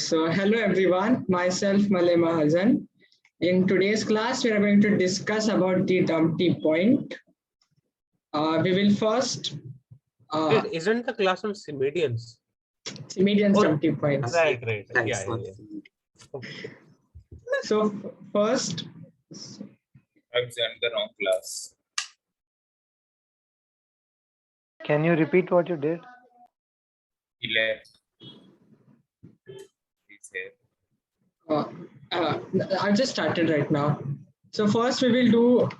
So hello everyone, myself Malay Mahajan. In today's class, we are going to discuss about the Dumpty Point. We will first... Isn't the class on Symmedians? Symmedians Dumpty Points. Right. Yeah. Okay. So first... I've joined the wrong class. Can you repeat what you did? He left. He's here. I've just started right now. So first we will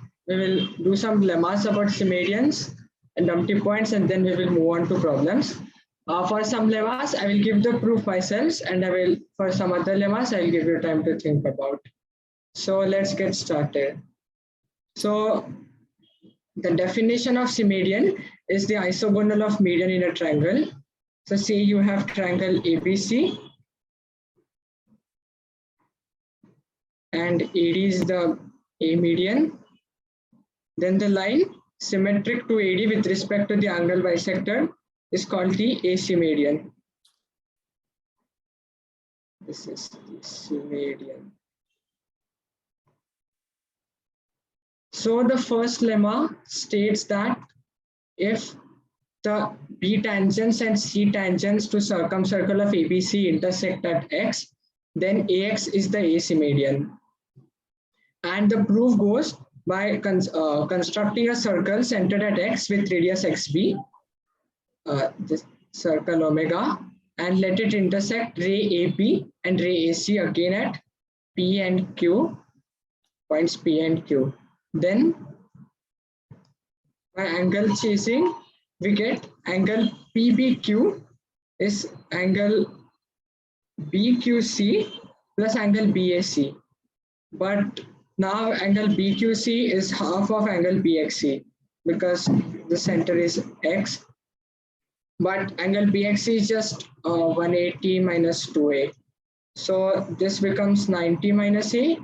do some lemmas about Symmedians and Dumpty Points, and then we will move on to problems. For some lemmas, I will give the proof myself, and for some other lemmas, I will give you time to think about. So let's get started. So the definition of Symmedian is the isogonal of median in a triangle. So say you have triangle ABC, and AD is the A median. Then the line symmetric to AD with respect to the angle bisector is called the AC median. This is the Symmedian. So the first lemma states that if the B tangents and C tangents to circumcircle of ABC intersect at X, then AX is the AC median. And the proof goes by constructing a circle centered at X with radius XB, this circle omega, and let it intersect ray AP and ray AC again at P and Q, points P and Q. Then by angle chasing, we get angle PBQ is angle BQC plus angle BAC. But now angle BQC is half of angle BXC because the center is X. But angle BXC is just 180 minus 2A. So this becomes 90 minus A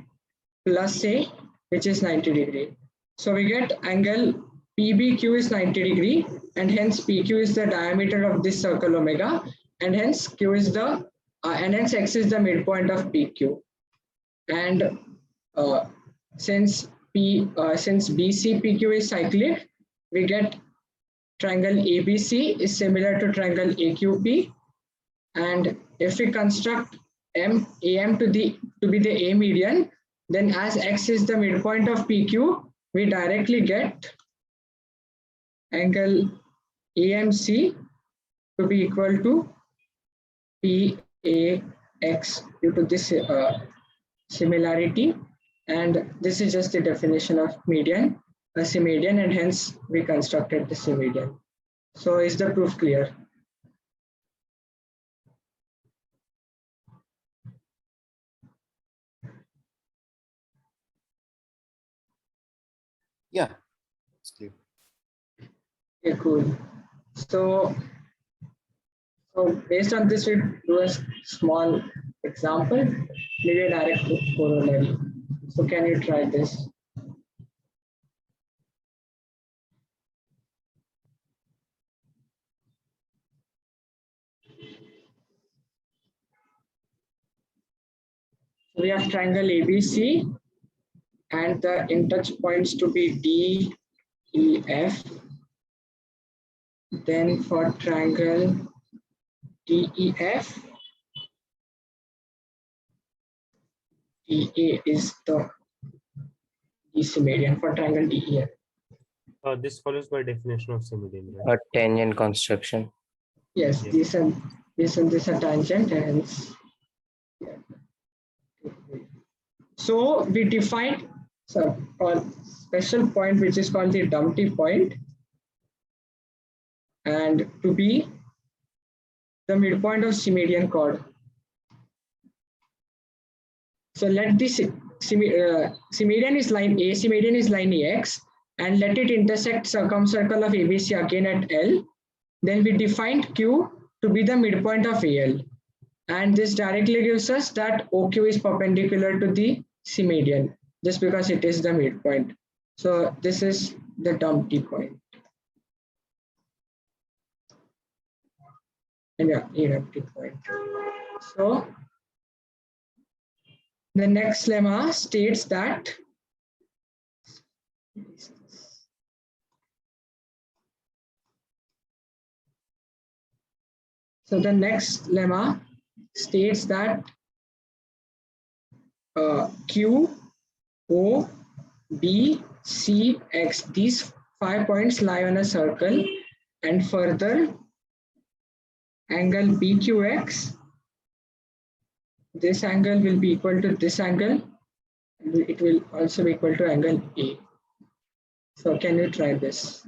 plus A, which is 90 degree. So we get angle PBQ is 90 degree, and hence PQ is the diameter of this circle omega, and hence Q is the and hence X is the midpoint of PQ. And since BCPQ is cyclic, we get triangle ABC is similar to triangle AQP. And if we construct AM to be the A median, then as X is the midpoint of PQ, we directly get angle AMC to be equal to PAX due to this similarity. And this is just the definition of median, a Symmedian, and hence we constructed the Symmedian. So is the proof clear? Yeah, it's clear. Okay, cool. So based on this, we do a small example, maybe a direct corollary. So can you try this? We have triangle ABC, and the in-touch points to be D, E, F. Then for triangle DEF, DA is the Symmedian for triangle DEF. This follows by definition of Symmedian. Right? A tangent construction. Yes, Yeah. this are tangent, and hence. Yeah. So we defined a special point which is called the Dumpty Point, and to be the midpoint of Symmedian chord. So let this Symmedian is line A, Symmedian is line AX, and let it intersect circumcircle of ABC again at L. Then we defined Q to be the midpoint of AL. And this directly gives us that OQ is perpendicular to the Symmedian, just because it is the midpoint. So this is the Dumpty Point. And yeah, Dumpty Point. So The next lemma states that the next lemma states that Q, O, B, C, X, these 5 points lie on a circle, and further angle BQX, this angle will be equal to this angle, and it will also be equal to angle A. So can you try this?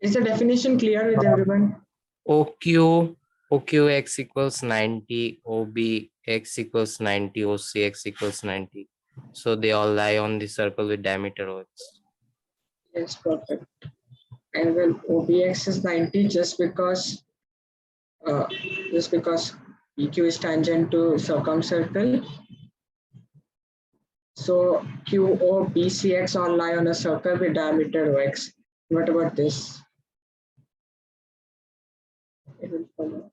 Is the definition clear with everyone? OQX equals 90, OBX equals 90, OCX equals 90. So they all lie on the circle with diameter OX. Yes, perfect. Angle OBX is 90 just because PQ is tangent to circumcircle. So QO, BCX all lie on a circle with diameter OX. What about this? It will follow.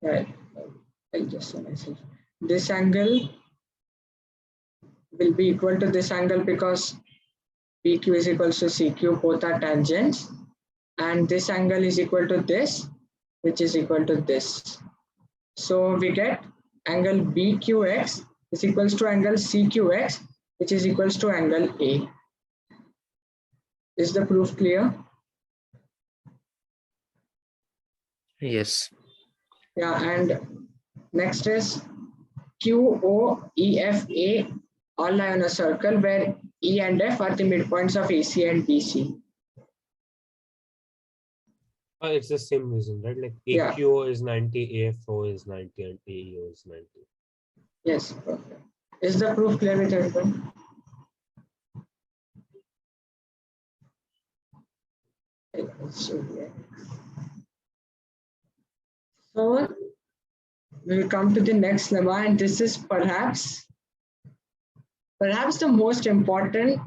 Right. I'll just say myself. This angle will be equal to this angle because PQ is equal to CQ, both are tangents. And this angle is equal to this, which is equal to this. So we get angle BQX is equals to angle CQX, which is equals to angle A. Is the proof clear? Yes. Yeah, and next is QOEFA all lie on a circle where E and F are the midpoints of AC and BC. It's the same reason, right? Like Yeah. AQO is 90, AFO is 90, and AEO is 90. Yes, perfect. Is the proof clear with everyone? So we will come to the next lemma, and this is perhaps the most important,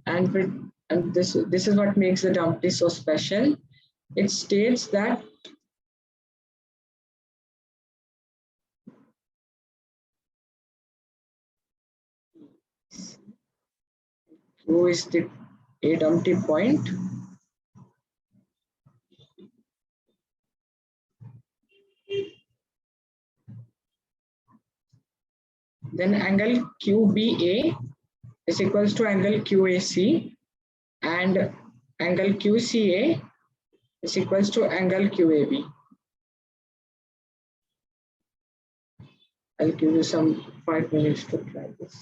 and this is what makes the Dumpty so special. It states that Q is a Dumpty point. Then angle QBA is equals to angle QAC, and angle QCA is equals to angle QAB. I'll give you some 5 minutes to try this.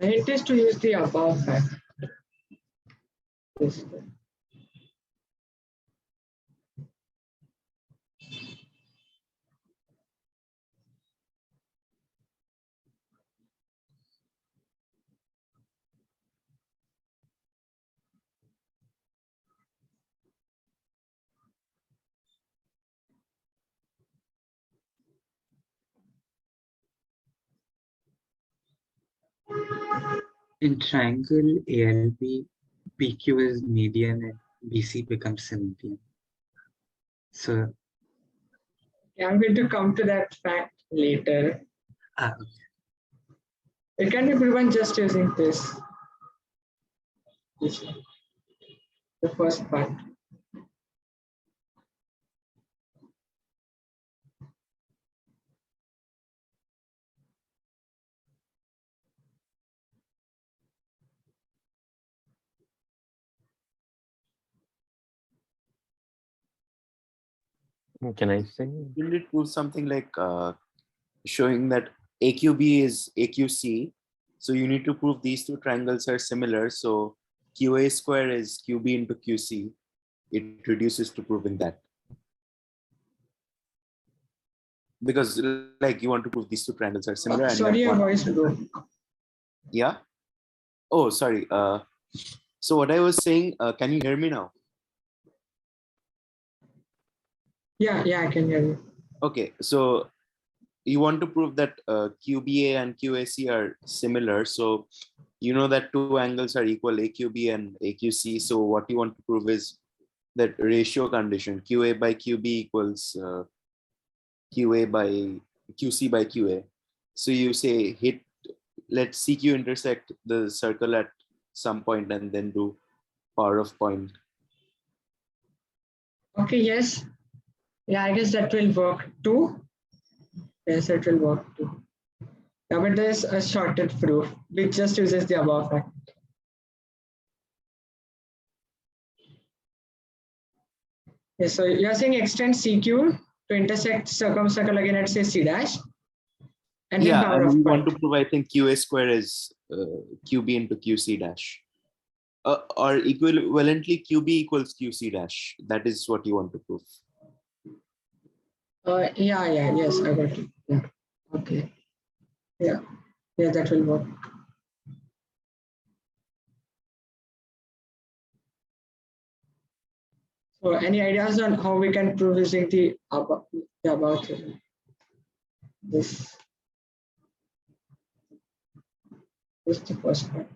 The hint is to use the above fact. This. In triangle ALB, PQ is median and BC becomes Symmedian. So, I'm going to come to that fact later. okay. It can be proven just using this. This one. The first part. Can I say? Didn't it prove something like showing that AQB is AQC? So you need to prove these two triangles are similar. So QA square is QB into QC. It reduces to proving that. Because like you want to prove these two triangles are similar. And Sorry, you your have voice broke. Yeah. Oh, sorry. So what I was saying, can you hear me now? Yeah, I can hear you. Okay, so you want to prove that QBA and QAC are similar. So you know that two angles are equal, AQB and AQC. So what you want to prove is that ratio condition, QA by QB equals QA by QC by QA. So you say let CQ intersect the circle at some point and then do power of point. Okay, yes. Yeah, I guess that will work too. Yes, it will work too. Yeah, but there's a shorted proof which just uses the above fact. Yes, so you're saying extend CQ to intersect circumcircle again at say C dash. And then power and of we point. want to prove I think QA square is QB into QC dash. Or equivalently QB equals QC dash. That is what you want to prove. Yes, I got it. Yeah. Okay. Yeah, that will work. So any ideas on how we can prove using the about this? This is the first part.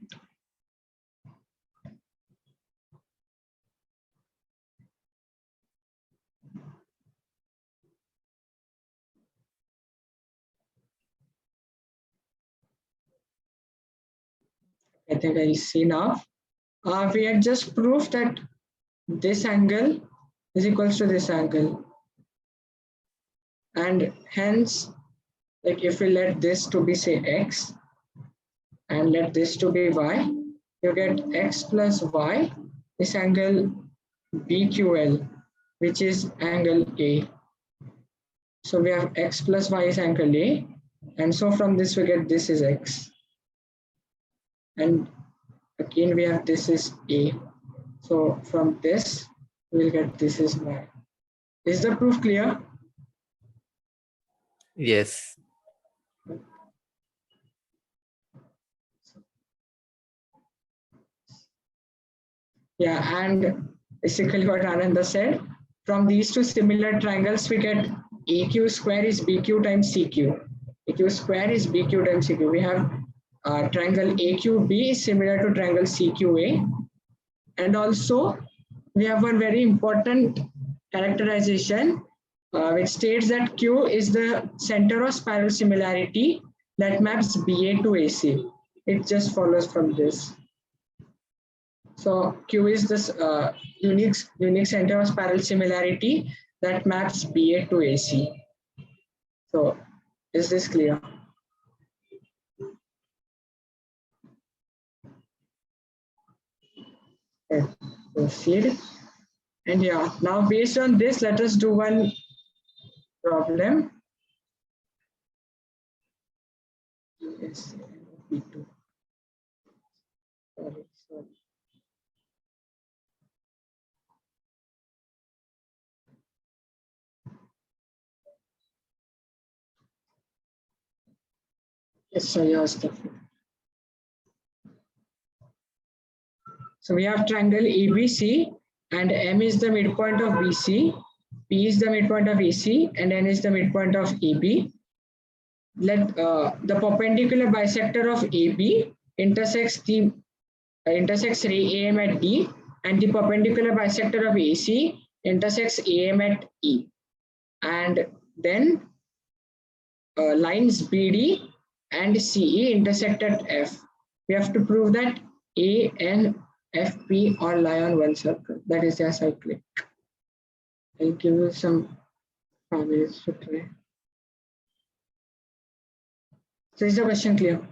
I think I see now. We had just proved that this angle is equals to this angle. And hence, like if we let this to be say x and let this to be y, you get x plus y, this angle BQL, which is angle A. So we have x plus y is angle A. And so from this we get this is x. And again we have this is A. So from this we'll get this is y. Is the proof clear? Yes. Yeah, and basically what Ananda said, from these two similar triangles we get AQ square is BQ times CQ. AQ square is BQ times CQ. We have triangle AQB is similar to triangle CQA. And also we have one very important characterization which states that Q is the center of spiral similarity that maps BA to AC. It just follows from this. So Q is this unique center of spiral similarity that maps BA to AC. So is this clear? Okay, proceed. And yeah, now based on this, let us do one problem. Yes, B2. Sorry. Yes, so yours. So we have triangle ABC, and M is the midpoint of BC, P is the midpoint of AC, and N is the midpoint of AB. Let the perpendicular bisector of AB intersects ray AM at D, and the perpendicular bisector of AC intersects AM at E. And then lines BD and CE intersect at F. We have to prove that A, N, F, P all lie on one circle. That is their cyclic. I'll give you some families to try. So is the question clear?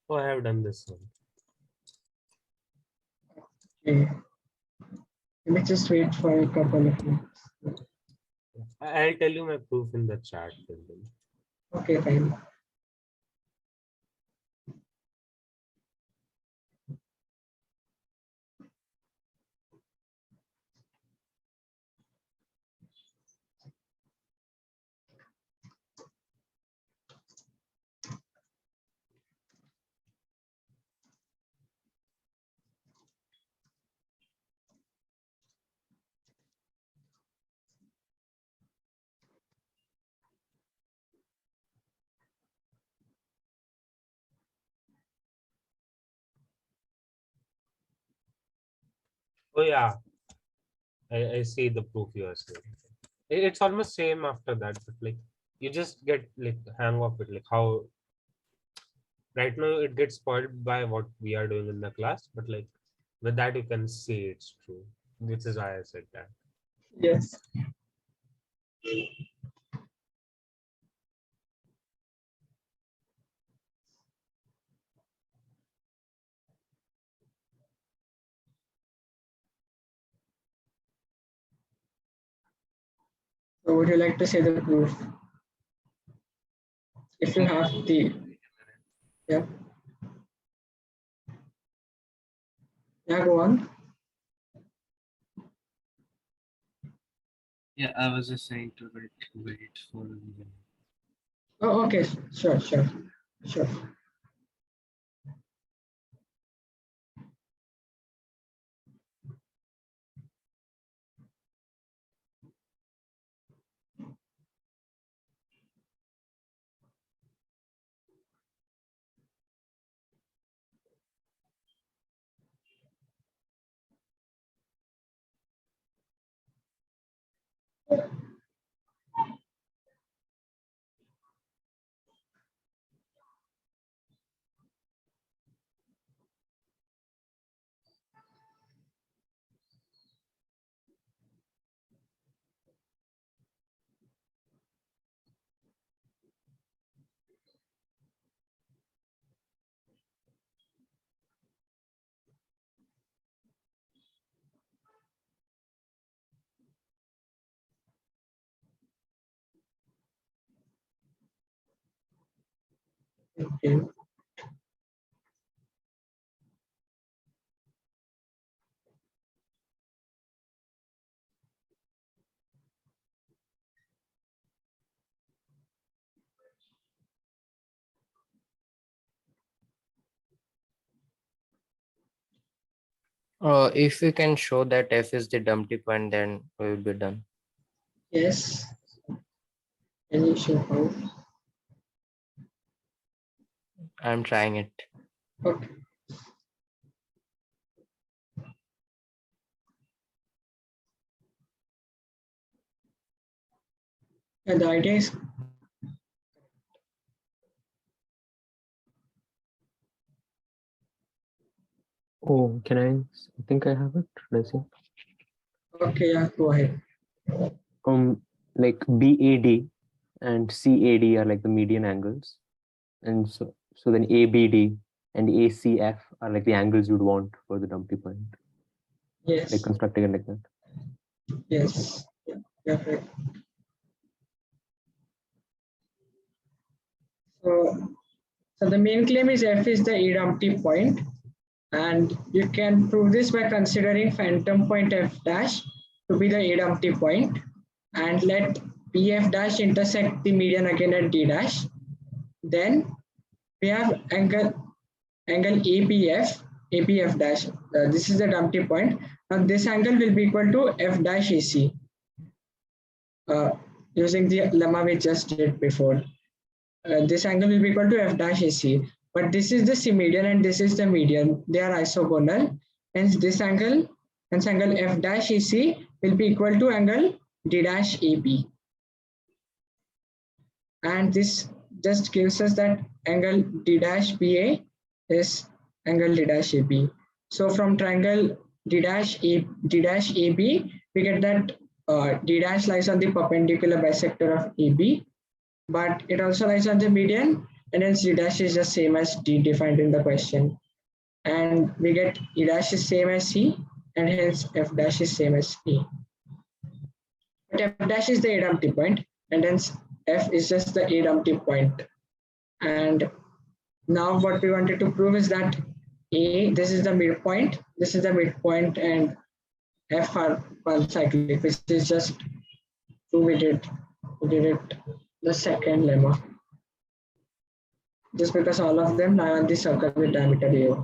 Oh, I have done this one. Okay. Let me just wait for a couple of minutes. I'll tell you my proof in the chat. Okay, fine. Oh yeah, I see the proof you are saying. It's almost same after that, but like you just get like hang of it, like how right now it gets spoiled by what we are doing in the class, but like with that you can see it's true, which is why I said that. Yes. So would you like to say the proof? If you have the, yeah. Yeah, go on. Yeah, I was just saying to wait for. Oh, okay. Sure. Okay. If we can show that F is the Dumpty point, then we will be done. Yes. Can you show how? I'm trying it. Okay. And the idea is Oh, can I think I have it? Let's see. okay. Yeah, go ahead. like BAD and CAD are like the median angles, and so then ABD and ACF are like the angles you'd want for the Dumpty point, Yes. like constructing it like that. Yes. Yeah, correct. So the main claim is F is the Dumpty point, and you can prove this by considering phantom point F dash to be the Dumpty point, and let BF dash intersect the median again at D dash. Then we have angle ABF dash. This is the Dumpty point. Now this angle will be equal to F dash AC. Using the lemma we just did before. This angle will be equal to F dash AC. But this is the Symmedian and this is the median. They are isogonal. Hence this angle, F dash AC will be equal to angle D dash AB. And this just gives us that angle D dash BA is angle D dash AB. So from triangle D dash AB, we get that D dash lies on the perpendicular bisector of AB, but it also lies on the median, and hence D dash is the same as D defined in the question. And we get E dash is same as C, and hence F dash is same as E. But F dash is the Dumpty point, and hence F is just the Dumpty point. And now what we wanted to prove is that this is the midpoint, and F are cyclic, which is just we did it the second lemma. Just because all of them lie on the circle with diameter A.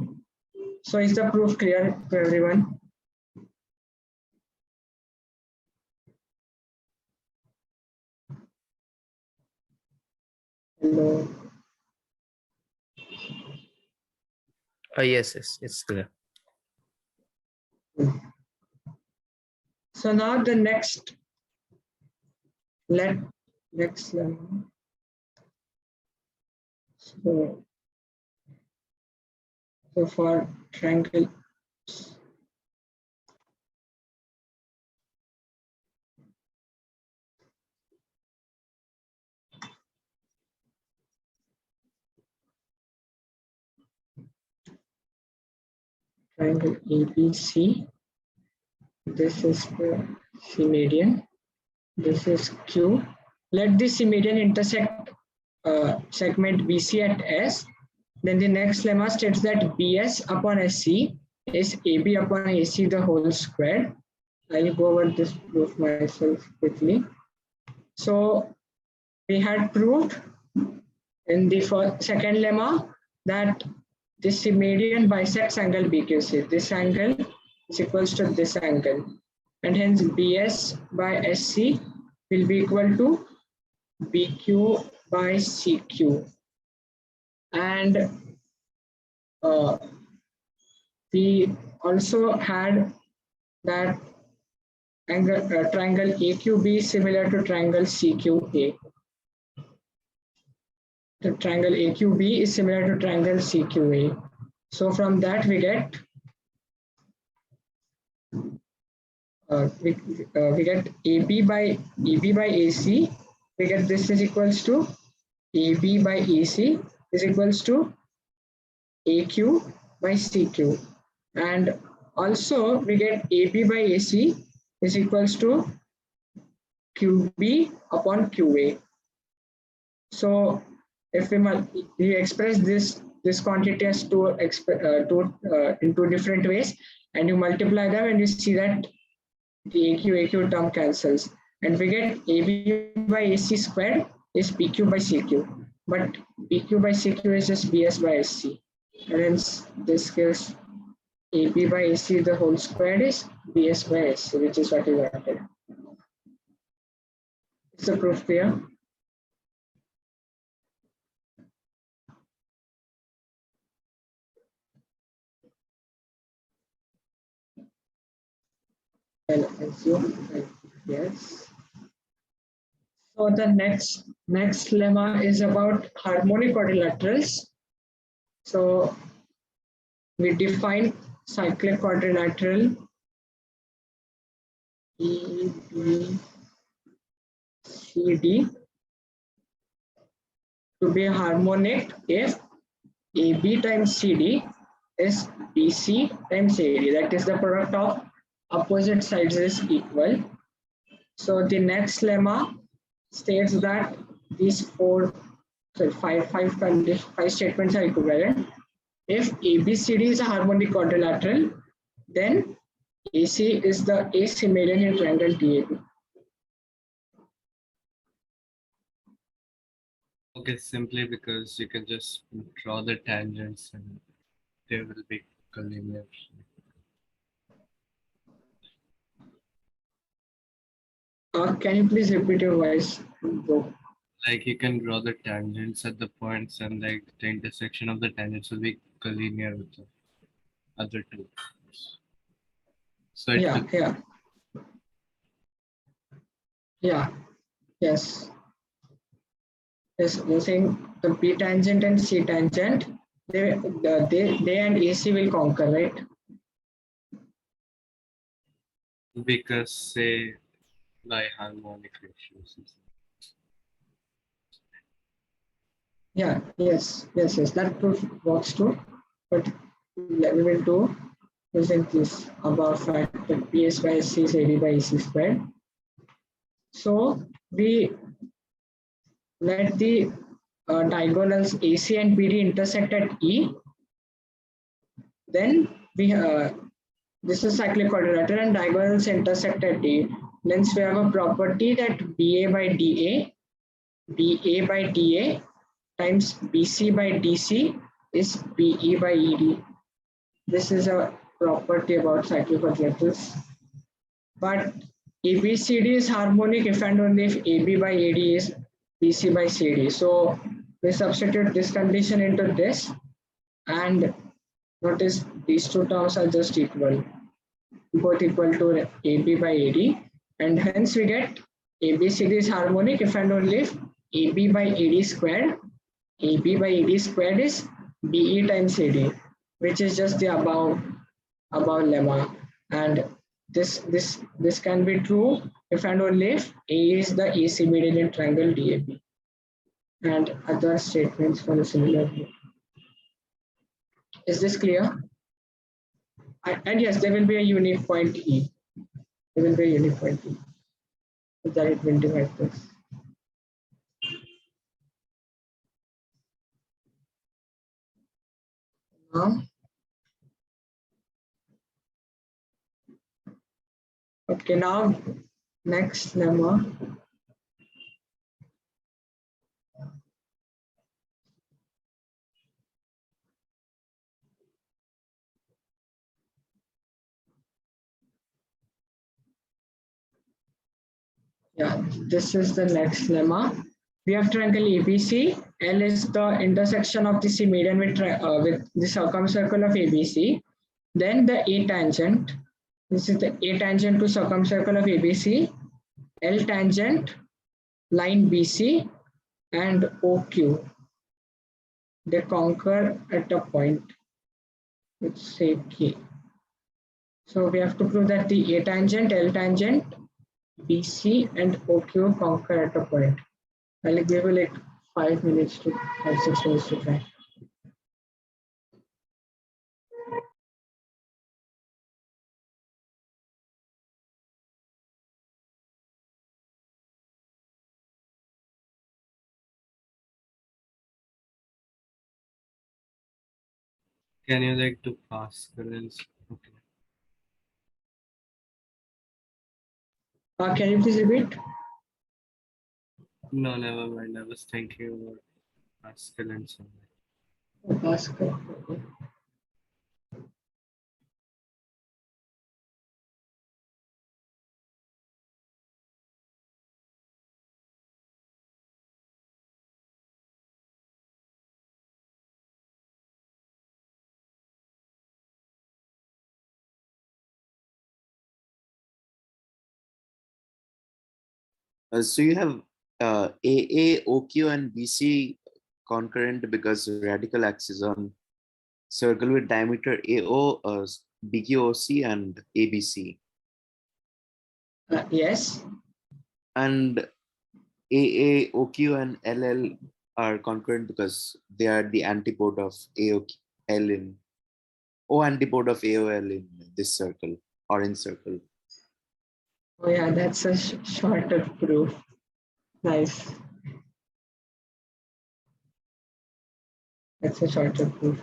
So is the proof clear to everyone? Hello. Yes, it's clear. So now the next lemma. So for triangle, triangle ABC, this is the Symmedian, this is Q. Let the Symmedian intersect segment BC at S. Then the next lemma states that BS upon SC is AB upon AC the whole squared. I'll go over this proof myself quickly. So we had proved in the second lemma that this Symmedian bisects angle BQC. This angle is equals to this angle, and hence BS by SC will be equal to BQ by CQ. And we also had that triangle AQB is similar to triangle CQA. The triangle AQB is similar to triangle CQA. So from that we get we get AB by AC. We get this is equals to AB by AC is equals to AQ by CQ, and also we get AB by AC is equals to QB upon QA. So if we express this quantity as in two different ways, and you multiply them, and you see that the AQ term cancels, and we get AB by AC squared is PQ by CQ, but PQ by CQ is just BS by SC, and hence this gives AB by AC the whole squared is BS by SC, which is what we wanted. Is the proof clear? I'll assume yes. So the next lemma is about harmonic quadrilaterals. So we define cyclic quadrilateral E, B, CD to be harmonic if AB times CD is BC times AD. That is, the product of opposite sides is equal. So the next lemma states that these five statements are equivalent. If ABCD is a harmonic quadrilateral, then AC is the Symmedian in triangle DAB. Okay, simply because you can just draw the tangents and they will be collinear. Can you please repeat your voice? Bro? Like you can draw the tangents at the points and like the intersection of the tangents will be collinear with the other two. So it Yeah, will, yes. Yes, you're saying the B tangent and C tangent, they and AC will conquer, right? because say by harmonic ratios. Yeah, yes, that proof works too. But we will do using this about fact that PS by SC is AD by AC squared. So we let the diagonals AC and BD intersect at E. Then we this is cyclic quadrilateral and diagonals intersect at D. Hence we have a property that BA by DA times BC by DC is BE by ED. This is a property about cyclic quadrilaterals. But ABCD is harmonic if and only if AB by AD is BC by CD. So we substitute this condition into this, and notice these two terms are just equal, both equal to AB by AD, and hence we get ABCD is harmonic if and only if AB by AD squared is BE times AD, which is just the above lemma, and this can be true if and only if A is the Symmedian in triangle DAB, and other statements for the similarity. Is this clear? And yes, there will be a unique point E. There will be a unique point E. So that it will divide this. Now, okay, now next lemma. Yeah, this is the next lemma. We have triangle ABC. L is the intersection of the Symmedian with the circumcircle of ABC. Then the A tangent. This is the A tangent to circumcircle of ABC. L tangent, line BC, and OQ. They conquer at a point. Let's say K. So we have to prove that the A tangent, L tangent, BC, and OQ conquer at a point. I'll give you like 5 minutes to 6 minutes to try. Can you like do Pascal and okay. Can you please repeat? No, never mind. I was thinking about Pascal and so on. Pascal. Okay. So you have AA, OQ, and BC concurrent because the radical axis on circle with diameter AO, BQOC, and ABC. Yes. And AA, OQ, and LL are concurrent because they are the antipode of AOL in O antipode of AOL in this circle, orange circle. Oh yeah, that's a shorter proof. Nice. That's a shorter proof.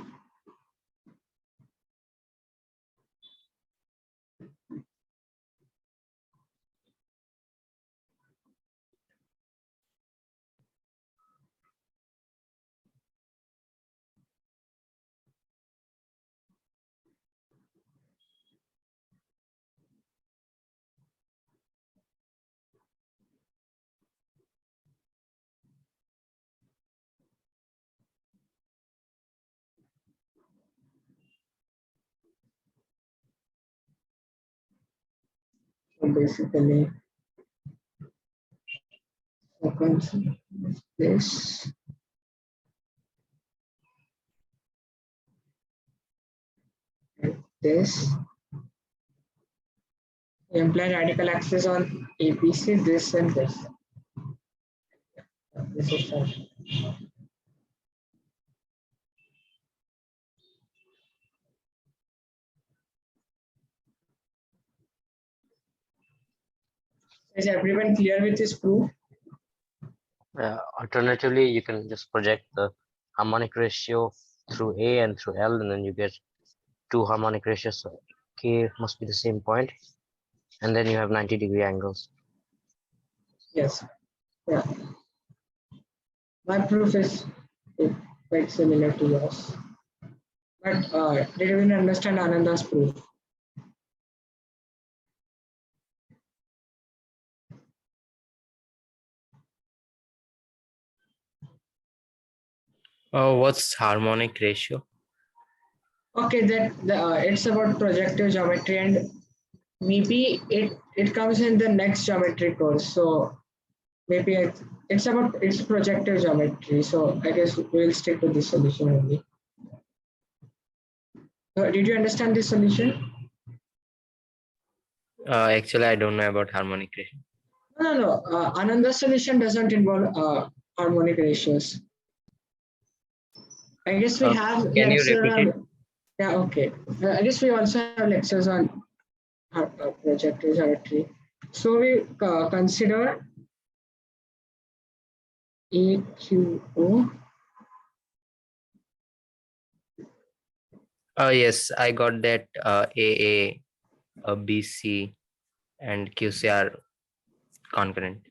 So basically, this. This imply radical axis on APC, this and this. This is fine. Is everyone clear with this proof? Alternatively, you can just project the harmonic ratio through A and through L, and then you get two harmonic ratios. So K must be the same point, and then you have 90-degree angles. Yes. Yeah. My proof is quite similar to yours. But did you even understand Ananda's proof? What's harmonic ratio? Okay, it's about projective geometry, and maybe it comes in the next geometry course. So maybe it's projective geometry. So I guess we'll stick to this solution only. Did you understand this solution? Actually, I don't know about harmonic ratio. No. Ananda's solution doesn't involve harmonic ratios. I guess we have Can you lecture repeat it? on. Yeah, okay. I guess we also have lectures on projective geometry. So we consider AQO. Yes, I got that. AA, BC, and QC are concurrent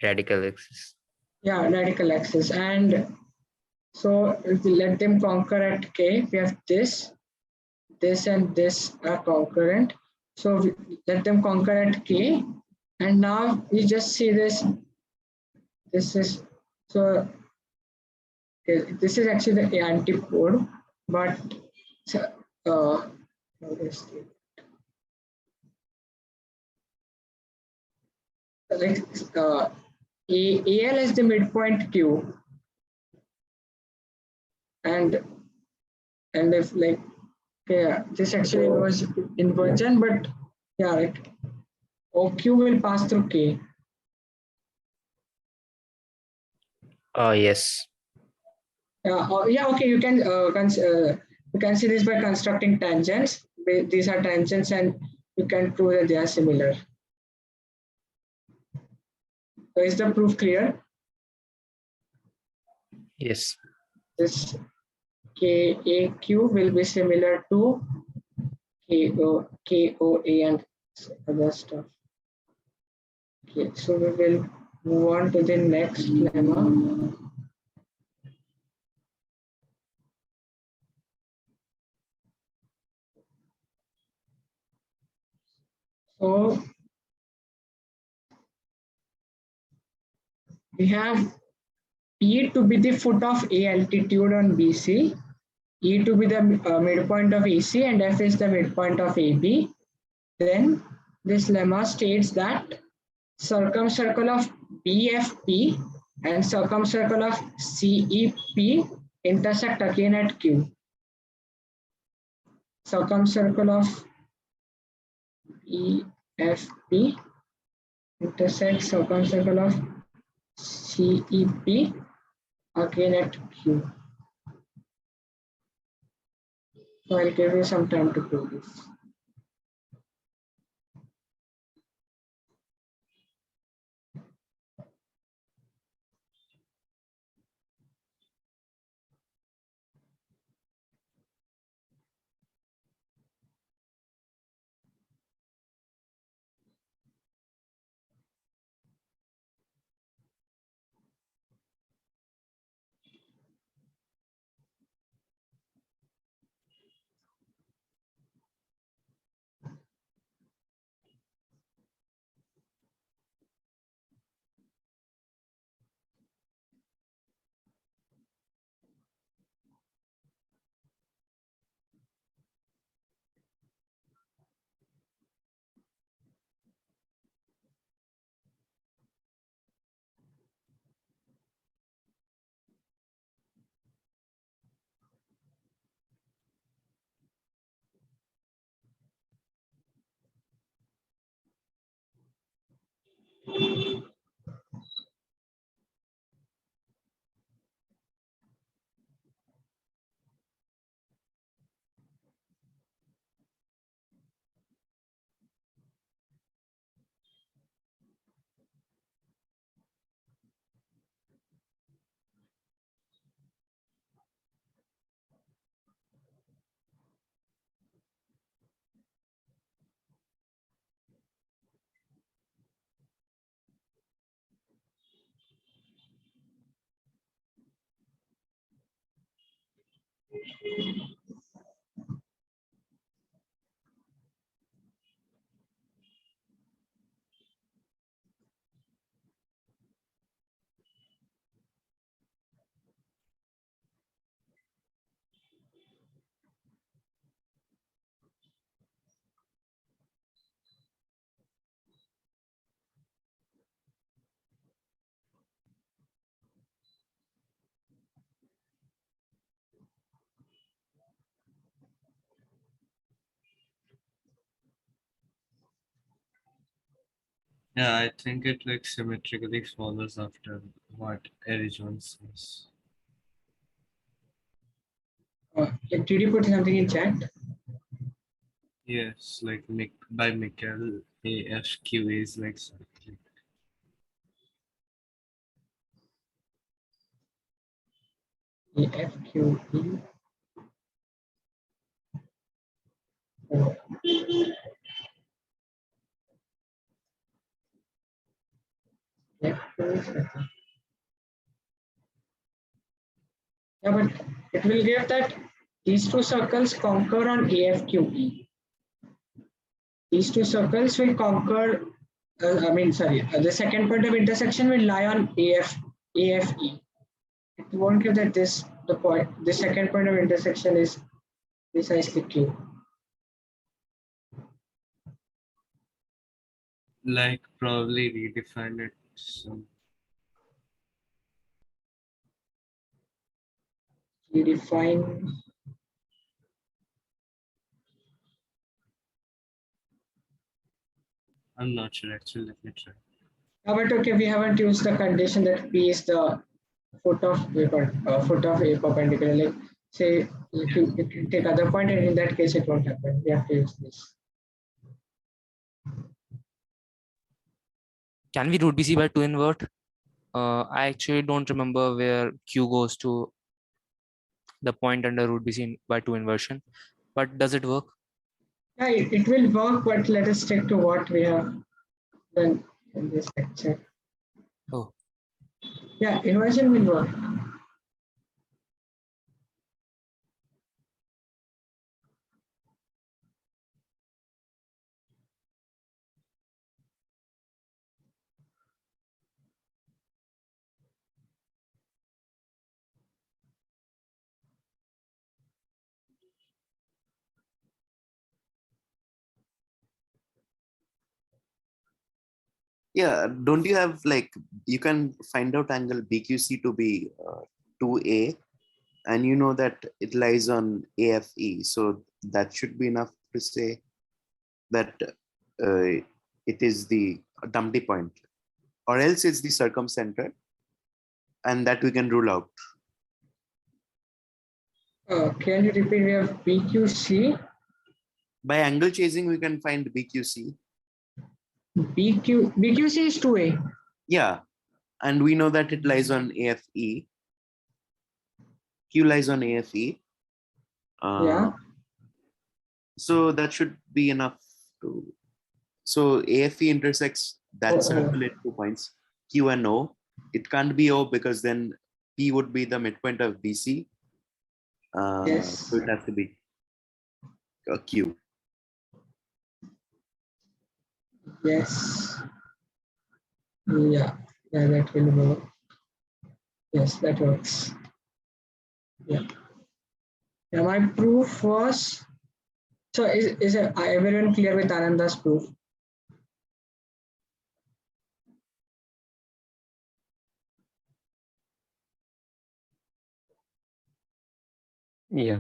radical axis. Yeah, radical axis. And so if we let them conquer at K, we have this and this are concurrent. So we let them conquer at K. And now we just see this. This is so. Okay, this is actually the antipode, but like AL is the midpoint Q, and if like yeah, this actually was inversion, but yeah, like OQ will pass through K. Yes. Yeah, okay, you can see this by constructing tangents. These are tangents, and you can prove that they are similar. So is the proof clear? Yes. This KAQ will be similar to KOA and other stuff. Okay, so we will move on to the next lemma. So we have E to be the foot of A altitude on BC, E to be the midpoint of AC, and F is the midpoint of AB. Then this lemma states that circumcircle of BFP and circumcircle of CEP intersect again at Q. Circumcircle of BFP intersects circumcircle of CEP again at Q. So I'll give you some time to prove this. Yeah, I think it like symmetrically follows after what Erijon says. Like, did you put something in chat? Yes, like by Mikkel, AFQ is like cyclic. EFQE. Yeah, but it will give that these two circles conquer on AFQE. These two circles will conquer, the second point of intersection will lie on AFE. It won't give that the second point of intersection is precisely Q. Like probably redefine it some. We define. I'm not sure actually, let me try. But okay, we haven't used the condition that P is the foot of A perpendicular. Like say if you take other point, and in that case it won't happen. We have to use this. Can we root BC by 2 invert? I actually don't remember where Q goes to the point under root BC by 2 inversion, but does it work? Yeah, it will work, but let us stick to what we have done in this lecture. Oh. Yeah, inversion will work. Yeah, don't you have like, you can find out angle BQC to be 2A, and you know that it lies on AFE. So that should be enough to say that it is the Dumpty point, or else it's the circumcenter. and that we can rule out. Can you repeat? We have BQC. By angle chasing, we can find BQC. BQC is 2A. Yeah, and we know that it lies on AFE. Q lies on AFE. Yeah. So that should be enough to. So AFE intersects that circle at 2 points, Q and O. It can't be O because then P would be the midpoint of BC. Yes. So it has to be Q. Yes. Yeah. Yeah, that will work. Yes, that works. Yeah. Yeah, my proof was. So is everyone clear with Ananda's proof? Yeah.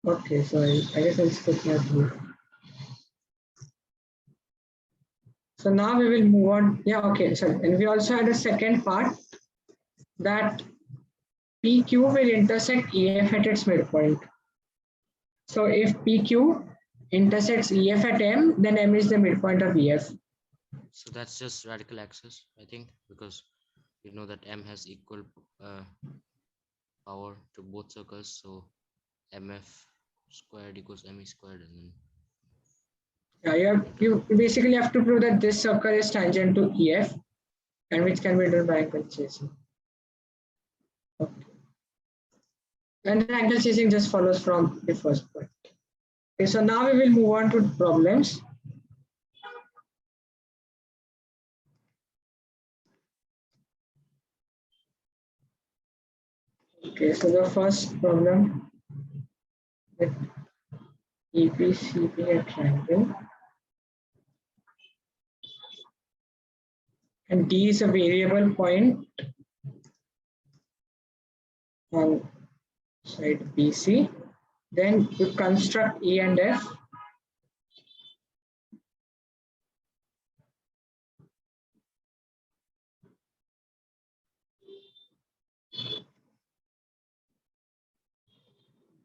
Okay, so I guess I'll skip my proof. So now we will move on. Yeah, okay. So and we also had a second part that PQ will intersect EF at its midpoint. So if PQ intersects EF at M, then M is the midpoint of EF. So that's just radical axis, I think, because you know that M has equal power to both circles. So MF squared equals ME squared, and then Yeah, you basically have to prove that this circle is tangent to EF, and which can be done by angle chasing. Okay. And the angle chasing just follows from the first point. Okay, so now we will move on to problems. Okay, so the first problem with EPCB a triangle, and D is a variable point on side BC. Then you construct E and F.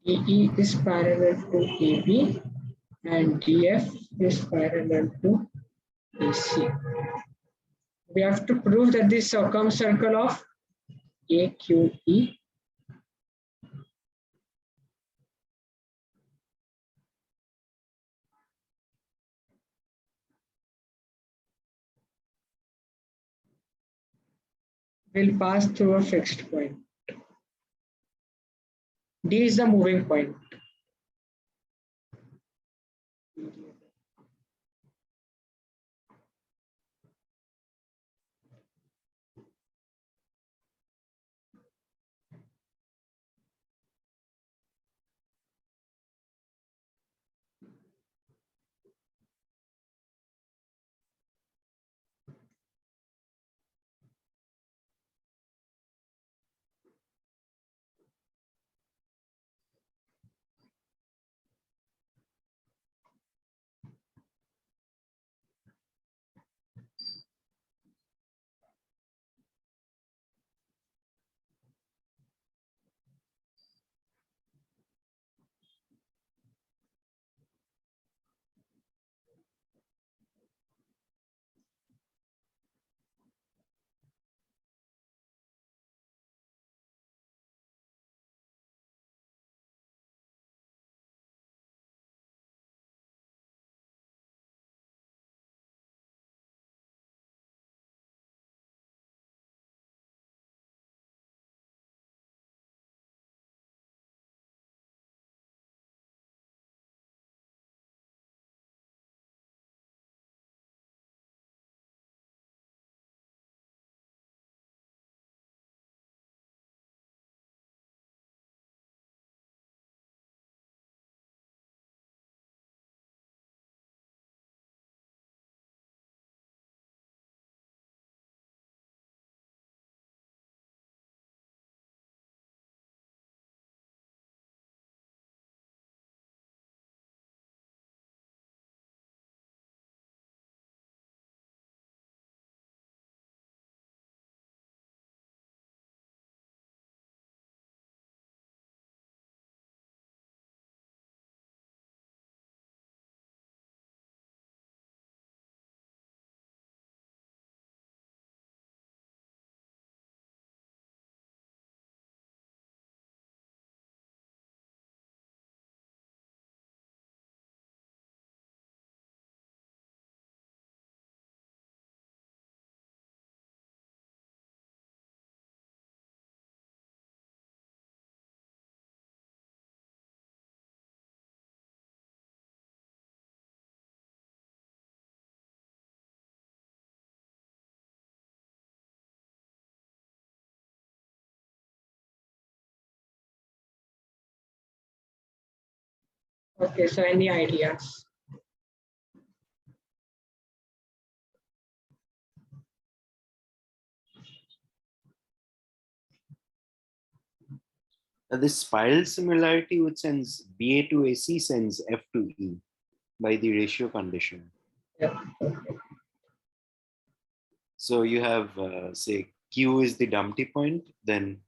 DE is parallel to AB and DF is parallel to AC. We have to prove that the circumcircle of AQE will pass through a fixed point. D is the moving point. Okay, so any ideas? This spiral similarity which sends BA to AC sends F to E by the ratio condition. Yeah. Okay. So you have, say, Q is the Dumpty point, then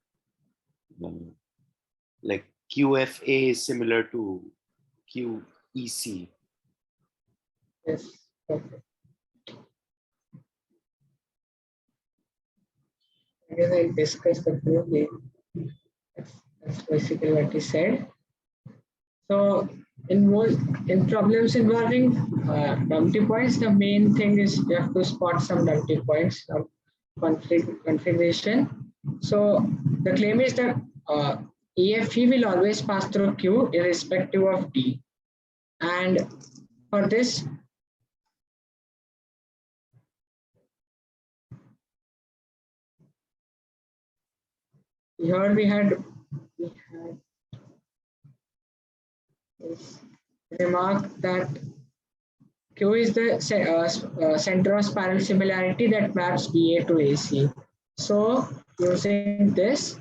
like QFA is similar to QEC. Yes. Okay. Again, I'll discuss the proof. That's basically what he said. So in problems involving Dumpty points, the main thing is you have to spot some Dumpty points of configuration. So the claim is that EFE will always pass through Q irrespective of D. And for this, here we had this remark that Q is the center of spiral similarity that maps BA to AC. So using this,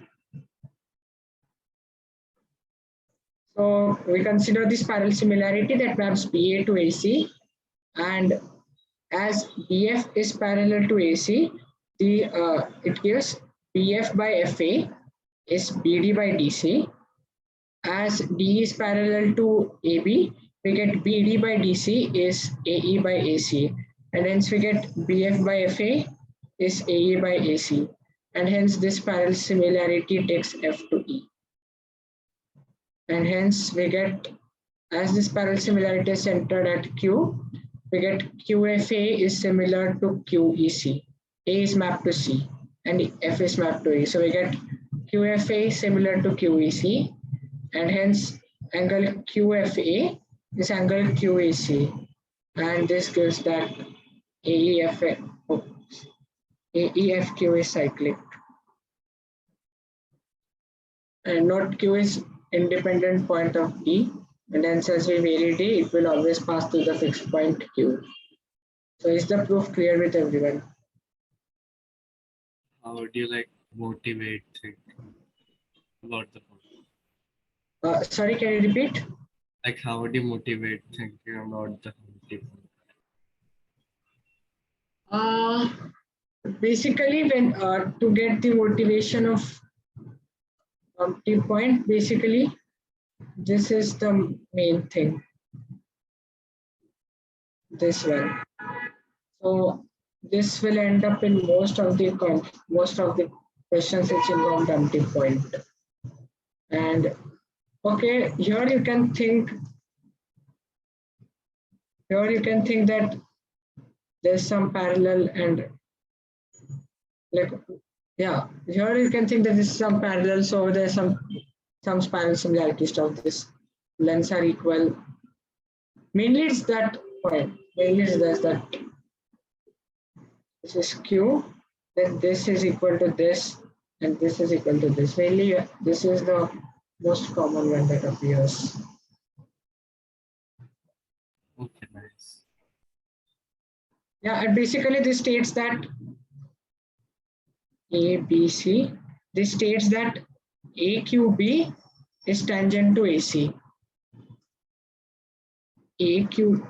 so we consider the spiral similarity that maps BA to AC, and as BF is parallel to AC, it gives BF by FA is BD by DC. As D is parallel to AB, we get BD by DC is AE by AC, and hence we get BF by FA is AE by AC, and hence this parallel similarity takes F to E. And hence we get, as this parallel similarity is centered at Q, we get QFA is similar to QEC. A is mapped to C and F is mapped to E. So we get QFA similar to QEC, and hence angle QFA is angle QEC, and this gives that AEFQ is cyclic. And note Q is independent point of D, and hence as we vary D, it will always pass through the fixed point Q. So is the proof clear with everyone? How would you like motivate thinking about the point? Sorry, can you repeat? Like how would you motivate thinking about the Dumpty point? Basically, when to get the motivation of Dumpty point, basically this is the main thing. This one. So this will end up in most of the questions which involve Dumpty point. And okay, here you can think that there's some parallel, and like, yeah, here you can think that this is some parallel, so there's some spiral similarity stuff. This lengths are equal. Mainly it's that point. Mainly it's that this is Q, then this is equal to this, and this is equal to this. Mainly this is the most common one that appears. Okay, nice. Yeah, and basically this states that ABC, this states that AQB is tangent to AC. AQ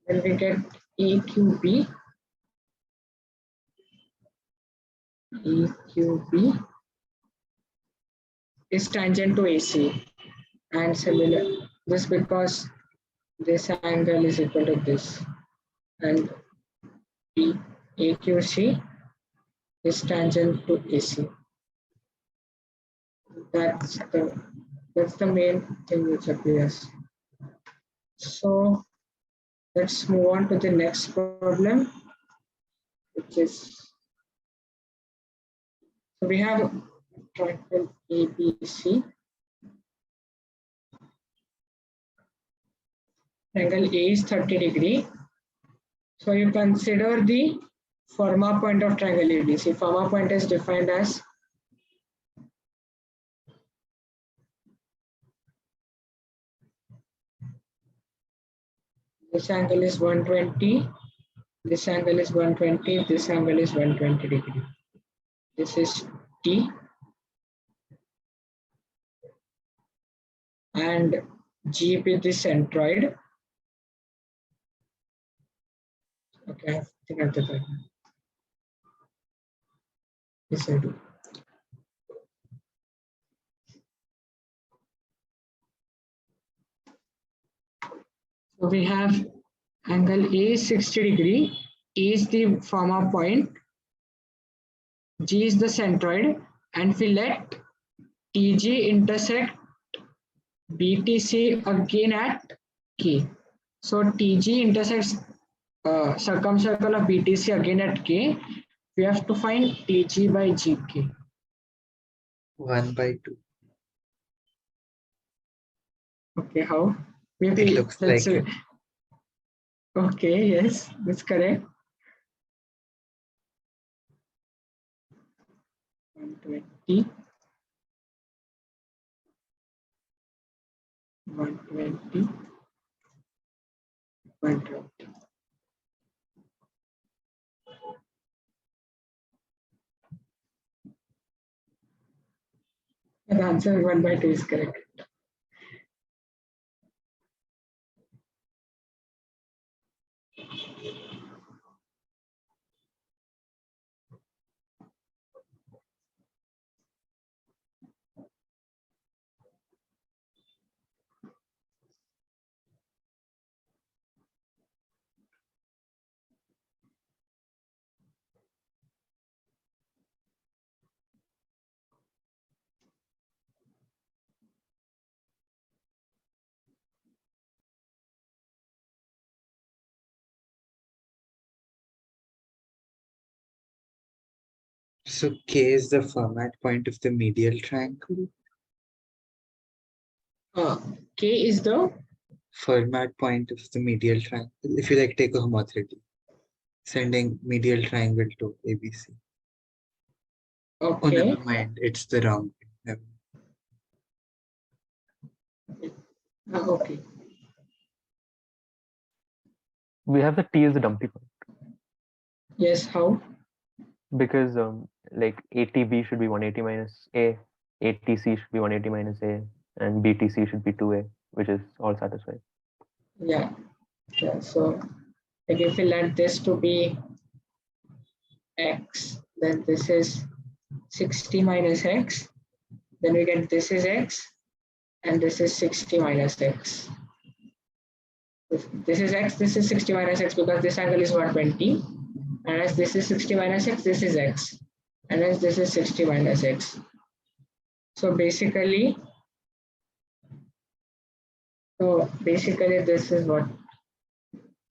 then we get AQB is tangent to AC, and similar this because this angle is equal to this, and AQC is tangent to AC. That's the main thing which appears. So let's move on to the next problem, which is, so we have a triangle ABC. Angle A is 30 degrees. So you consider the Forma point of triangle ABC. Forma point is defined as this angle is 120, this angle is 120, this angle is 120 degree. This is T and G is the centroid. Okay, I think I have the right. Yes, I do. So we have angle A is 60 degree, E is the forma point, G is the centroid, and we let TG intersect BTC again at K. So TG intersects circumcircle of BTC again at K. We have to find TG by GK. 1/2. Okay, how? Maybe It looks like it. Okay, yes, that's correct. 120, 120, 120. The answer 1/2 is correct. So K is the format point of the medial triangle. K is the Format point of the medial triangle. If you like take a homothety, sending medial triangle to ABC. Oh, okay. never mind. It's the wrong thing. Okay. We have the T as the Dumpty point Yes, how? because like ATB should be 180 minus A, ATC should be 180 minus A, and BTC should be 2A, which is all satisfied. Yeah. Yeah. So like if we let this to be X, then this is 60 minus X. Then we get this is X and this is 60 minus X. If this is X, this is 60 minus X because this angle is 120. And as this is 60 minus X, this is X. And as this is 60 minus X. So basically this is what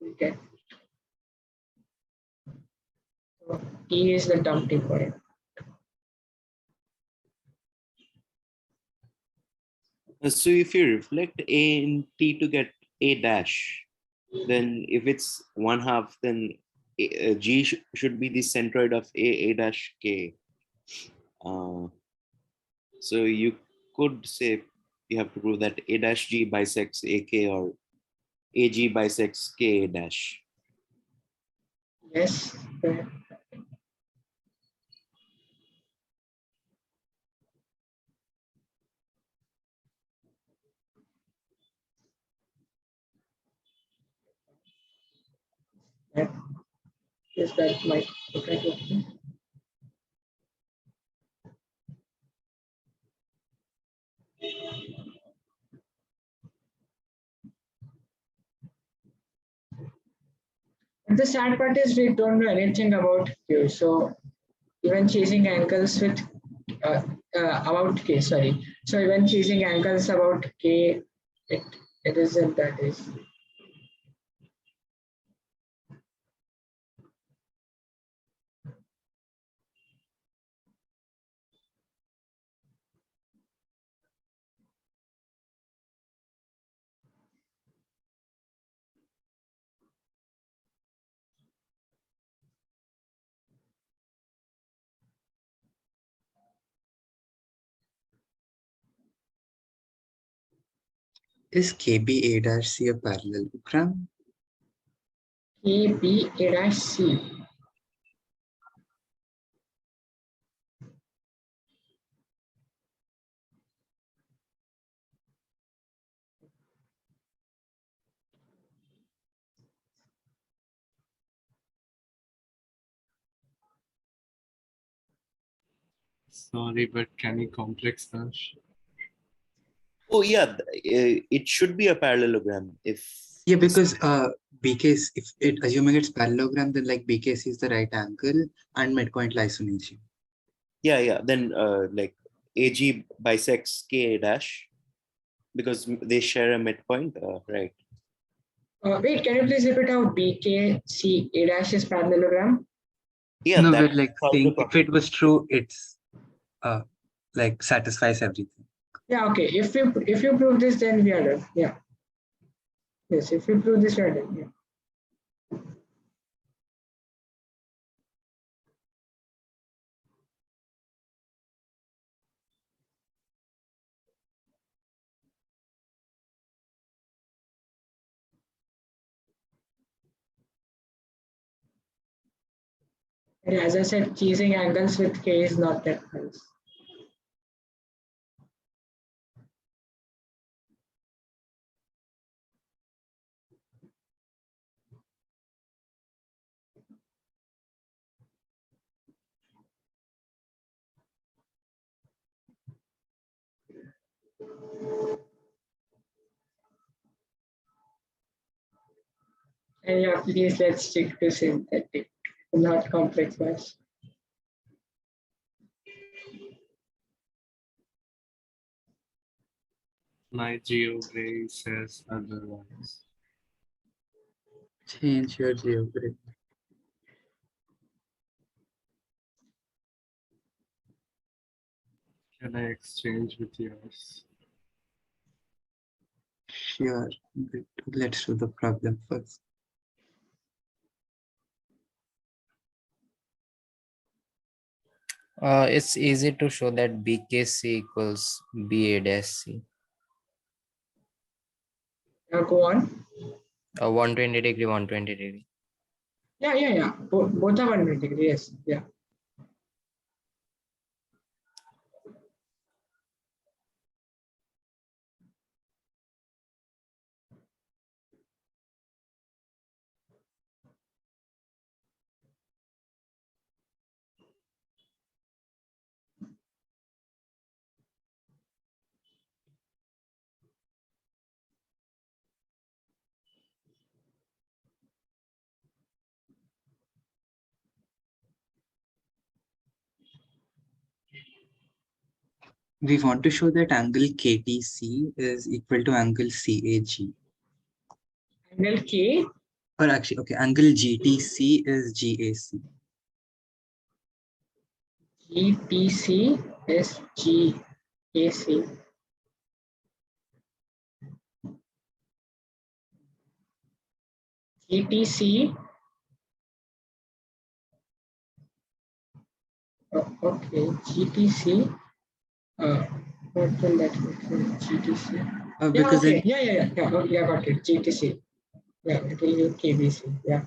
we get. So T is the Dumpty point. So if you reflect A in T to get A dash, then if it's 1/2, then G should be the centroid of A dash K. So you could say you have to prove that A dash G bisects AK or AG bisects K dash. Yes. Is that my okay? The sad part is we don't know anything about Q. So even chasing angles with about K, sorry. So even chasing angles about K, it isn't that easy. Is KB A dash C a parallelogram? KB A dash C. Sorry, but can you complex dash? Oh yeah, it should be a parallelogram if Yeah, because BKC, if it assuming it's parallelogram, then like BKC is the right angle and midpoint lies on AG. yeah, then like AG bisects K dash because they share a midpoint, right? Wait, can you please repeat how BKC A dash is parallelogram? Yeah, No, that we're like solves the saying if problem. it was true, it's like satisfies everything. Yeah, okay. If you prove this, then we are done. Yeah. Yes, if you prove this, we are done. Yeah. And as I said, teasing angles with K is not that nice. And yeah, please let's stick to synthetic, not complex ones. My GeoGray says otherwise. Change your geography. Can I exchange with yours? Sure, but let's do the problem first. It's easy to show that BKC equals BA dash C. Now go on. 120 degree, 120 degree. Yeah. Both are 120 degree. Yes. Yeah. We want to show that angle KTC is equal to angle CAG. Angle K. Or actually, okay, angle GTC is GAC. GTC is GAC. GTC. Oh, okay, GTC. What will that mean? GTC. Yeah, Because okay. in Yeah. Oh, yeah, got it. GTC. Yeah, it will be KBC. Yeah.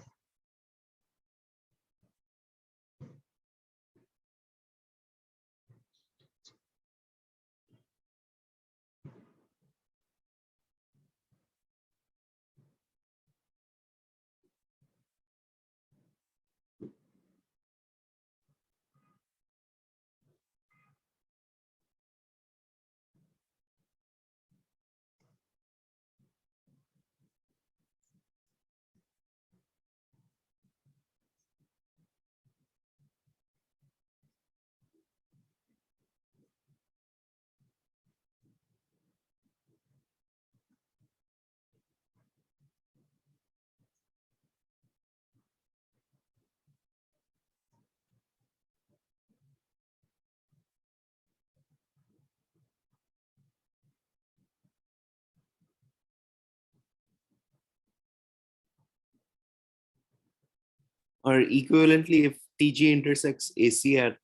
Or equivalently, if TG intersects AC at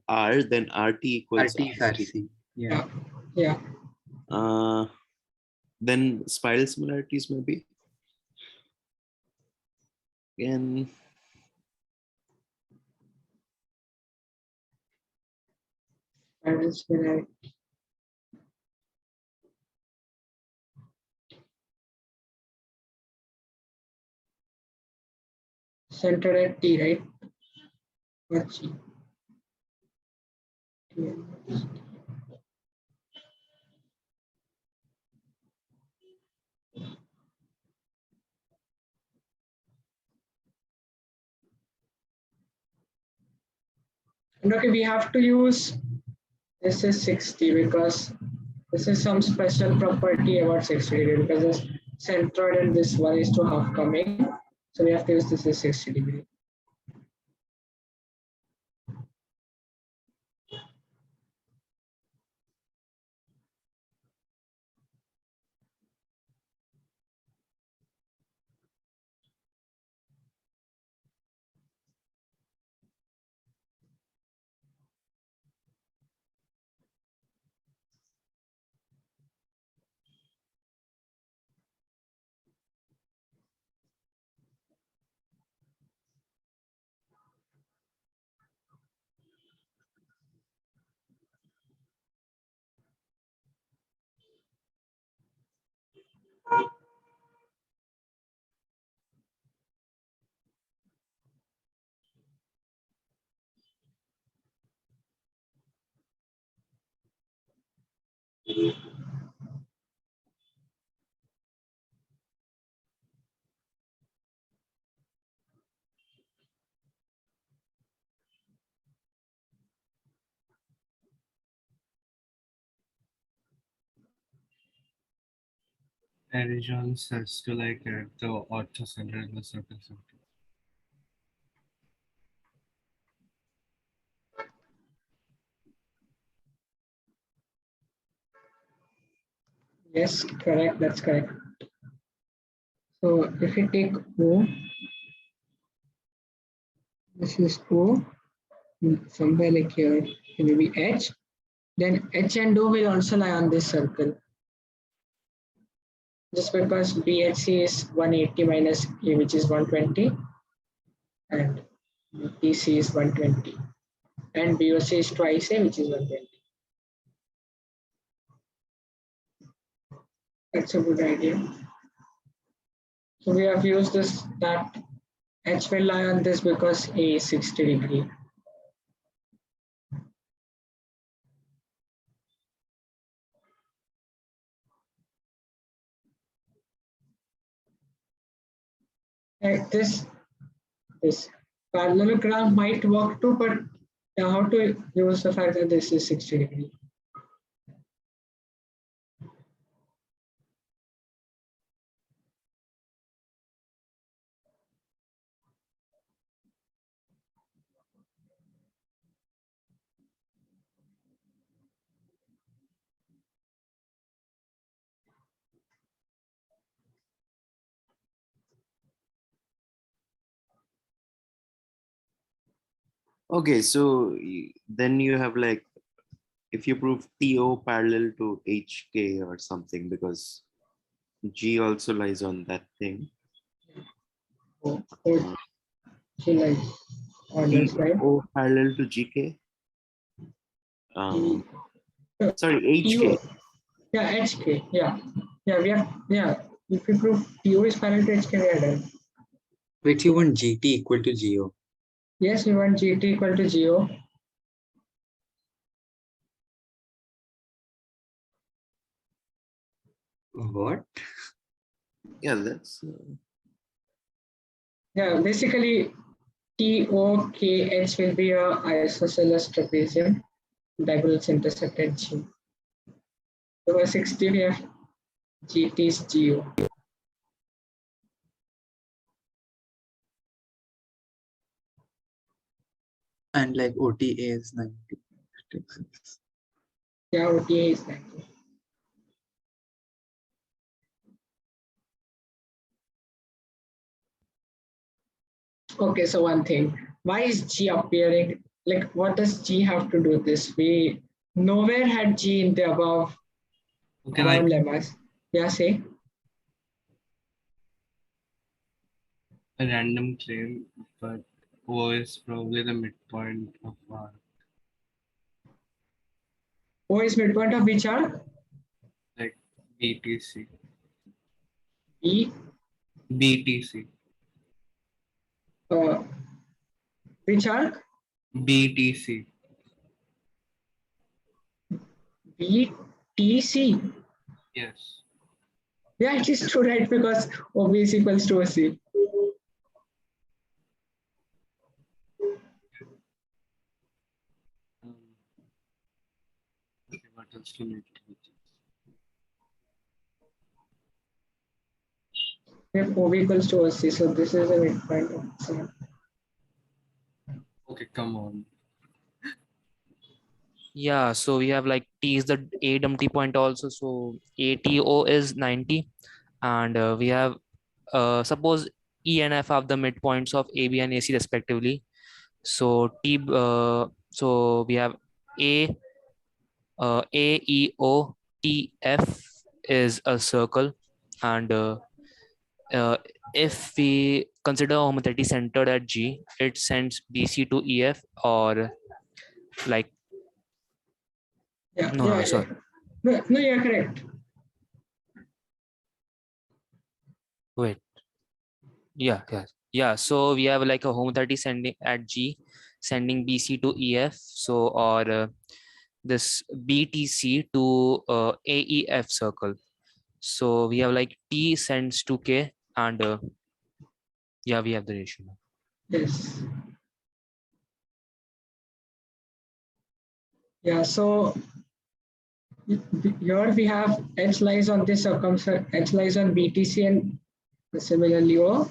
R, then RT equals RT is RC. RC. Yeah. Yeah. Uh, Then spiral similarities maybe. Again, Spirals will centered at T, right? Or G. And okay, we have to use this is 60 because this is some special property about 60 degree because this centroid and this one is to half coming. So we have to use this is 60 degree. Mahajan says to like add the ortho center in the circle center. Yes, correct. That's correct. So if we take O, this is O, somewhere like here, maybe H, then H and O will also lie on this circle. Just because BHC is 180 minus A, which is 120, and BC is 120, and BOC is twice A, which is 120. That's a good idea. So we have used this that H will lie on this because A is 60 degree. Like this parallelogram might work too, but how to use the fact that this is 60 degree. okay, so then you have like, if you prove TO parallel to HK or something, because G also lies on that thing. She like on this slide. TO parallel to GK. Sorry, HK. Yeah, HK. Yeah. Yeah, we have, yeah. If we prove TO is parallel to HK, we are done. Wait, you want GT equal to GO? Yes, we want GT equal to GO. What? Yeah, that's. Yeah, basically TOKH will be a isosceles trapezium. Diagonals intersect at G. So by 60 we have GT is GO. And like OTA is 90. Yeah, OTA is 90. Okay, so one thing. Why is G appearing? Like, what does G have to do with this? We nowhere had G in the above Okay, like lemmas. Yeah, say. A random claim, but O is probably the midpoint of R. O is midpoint of which arc? Like BTC. E, BTC. which arc? BTC. BTC. Yes. Yeah, it is true, right? Because OB is equals to OC. Okay, what else to make it? We have OB equals to OC, so this is a midpoint of C. Okay, come on. Yeah, so we have like T is the A Dumpty point also. So ATO is 90. And we have suppose E and F have the midpoints of AB and AC respectively. So so we have A AEOTF is a circle, and if we consider homothety centered at G, it sends BC to EF, or like Yeah, no, yeah, sorry. yeah. No, you're correct. Wait. Yeah. So we have like a homothety sending at G, sending BC to EF. So or this BTC to AEF circle. So we have like T sends to K, and yeah, we have the ratio. Yes. Yeah, so here we have H lies on this circumference, H lies on BTC and similarly O.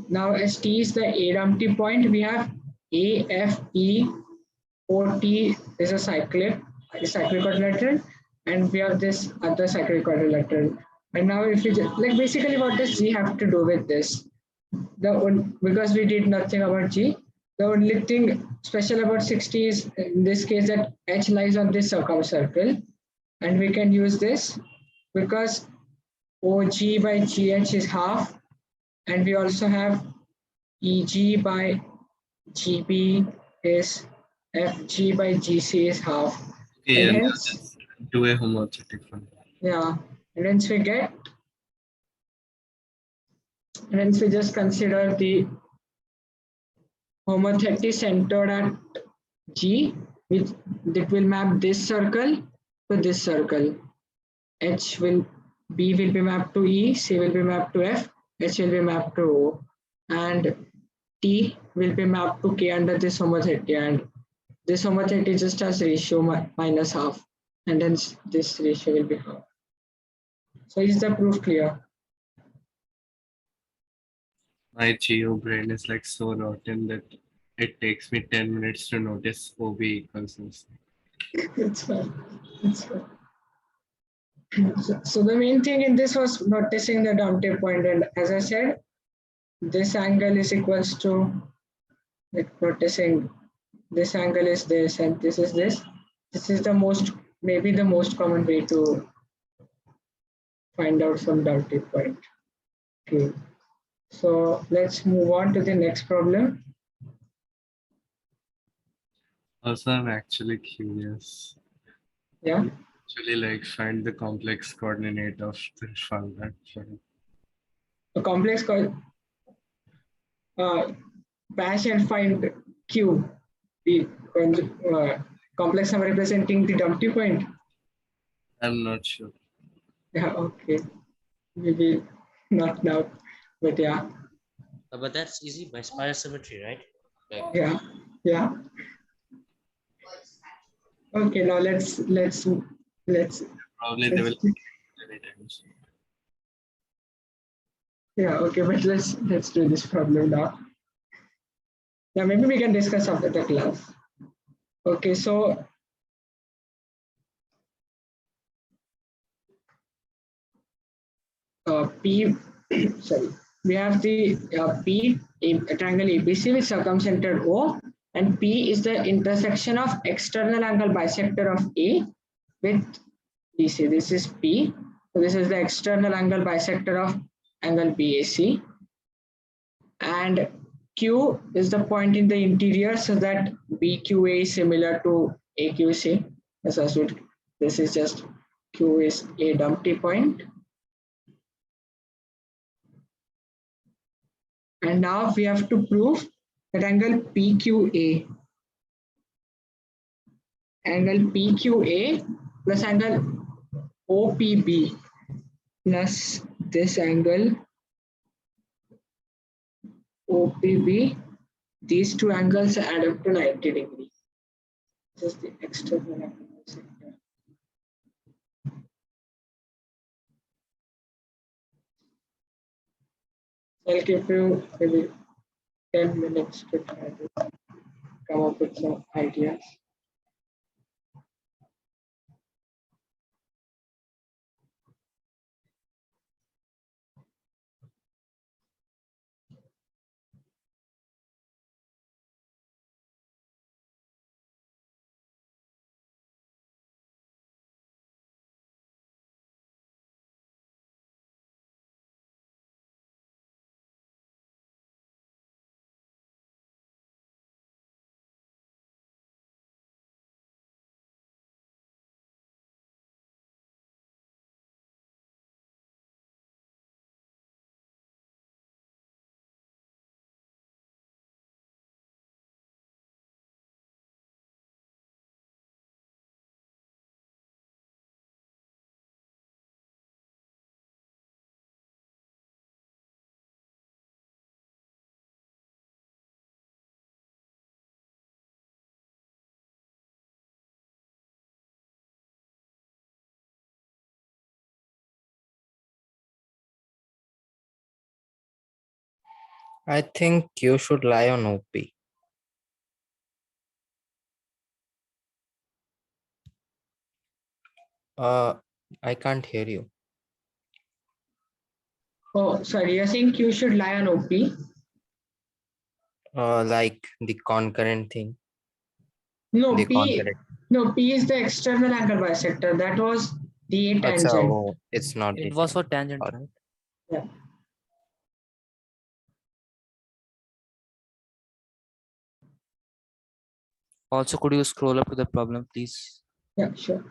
Now as T is the A Dumpty point, we have AFE OT is a cyclic quadrilateral, and we have this other cyclic quadrilateral. And now if you just, like basically what does G have to do with this? Because we did nothing about G, the only thing special about 60 is in this case that H lies on this circumcircle, and we can use this because OG by GH is half, and we also have EG by GB is FG by GC is half. Okay, And and hence, just do a homothetic one. yeah, and hence we get, and hence we just consider the homothety centered at G, which that will map this circle to this circle. H will B will be mapped to E, C will be mapped to F, H will be mapped to O, and T will be mapped to K under this homothety, and this homothety just has ratio minus half, and hence this ratio will be half. So is the proof clear? My geo brain is like so rotten that it takes me 10 minutes to notice OB equals this. It's fine. It's fine. So the main thing in this was noticing the Dumpty point, and as I said, this angle is equals to, like noticing this angle is this and this is this. This is the most, maybe the most common way to find out some Dumpty point. Okay. So let's move on to the next problem. Also, I'm actually curious. Yeah. Actually, like find the complex coordinate of the function. A complex called bash and find Q, the complex number representing the Dumpty point. I'm not sure. Yeah, okay. Maybe not now, but yeah. But that's easy by spiral symmetry, right? Like, Yeah, yeah. Okay, now let's Probably they will. yeah, okay, but let's do this problem now. Yeah, maybe we can discuss after the class. Okay, so P, sorry, we have the P, a triangle ABC with circumcenter O, and P is the intersection of external angle bisector of A with BC. This is P, So this is the external angle bisector of angle BAC. And Q is the point in the interior, so that BQA is similar to AQC. This is just Q is a Dumpty point. And now we have to prove that angle PQA plus angle OPB plus this angle OPB, these two angles add up to 90 degrees. Just the external angle bisector. I'll give you maybe 10 minutes to try to come up with some ideas. I think Q should lie on OP. I can't hear you. Oh, sorry, you're saying Q should lie on OP? Like the concurrent thing. No, The P. concurrent. No, P is the external angle bisector. That was the Acha, tangent. oh, it's not. It the was for tangent. tangent, right? Yeah. Also, could you scroll up to the problem, please? Yeah, sure.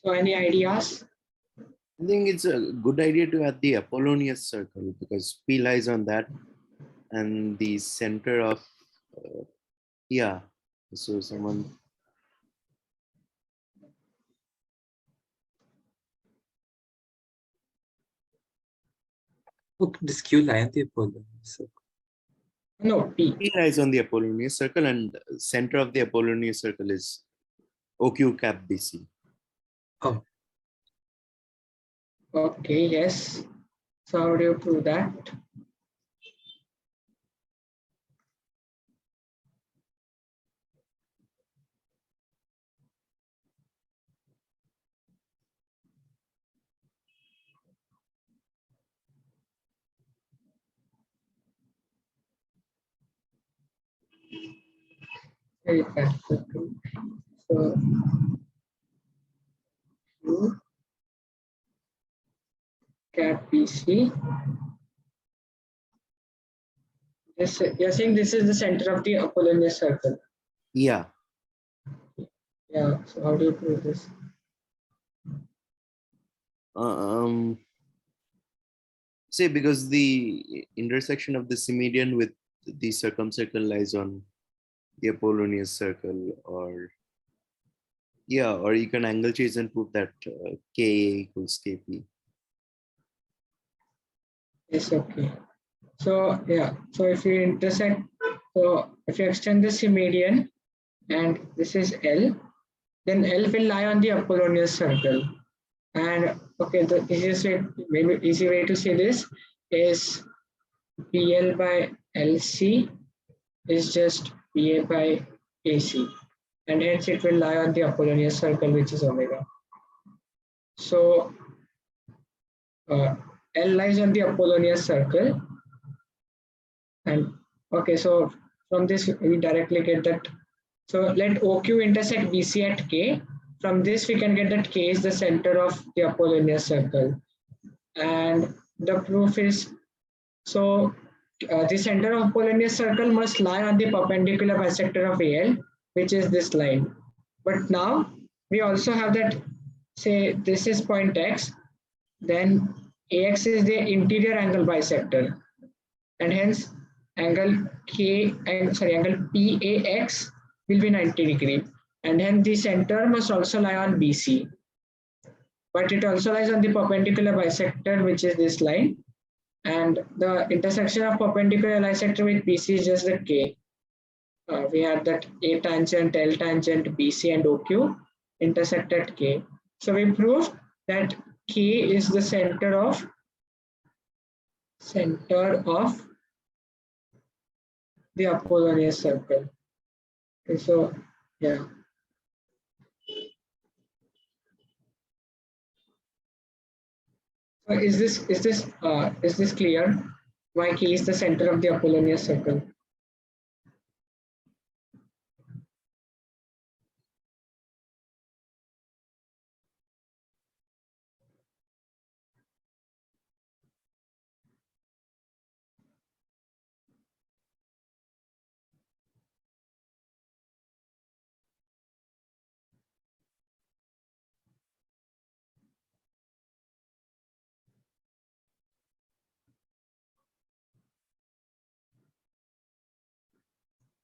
So any ideas? I think it's a good idea to add the Apollonian circle because P lies on that, and the center of yeah. So someone. Oh, this Q lie on the Apollonian circle. No, P. P lies on the Apollonian circle, and center of the Apollonian circle is OQ cap BC. Oh, Okay, yes. So how do you prove that? Very practical. So Q cap BC. This, you're saying this is the center of the Apollonian circle. Yeah. Yeah. So how do you prove this? Say because the intersection of the Symmedian with the circumcircle lies on the Apollonian circle, or yeah, or you can angle chase and prove that Ka equals Kp. Yes, okay. So yeah, so if you intersect, so if you extend the Symmedian and this is L, then L will lie on the Apollonian circle. And okay, the easiest way, maybe easy way to say this is PL by LC is just PA by AC, and hence it will lie on the Apollonian circle, which is omega. So L lies on the Apollonian circle, and okay, so from this we directly get that. So let OQ intersect BC at K. From this we can get that K is the center of the Apollonian circle, and the proof is so the center of Apollonian circle must lie on the perpendicular bisector of AL, which is this line. But now we also have that, say this is point X, then AX is the interior angle bisector, and hence angle angle PAX will be 90 degree, and hence the center must also lie on BC, but it also lies on the perpendicular bisector, which is this line, and the intersection of perpendicular bisector with BC is just the K. We had that A tangent, L tangent, BC and OQ intersect at K. So we proved that K is the center of the Apollonian circle. Okay, so yeah. So is this clear? Why K is the center of the Apollonian circle?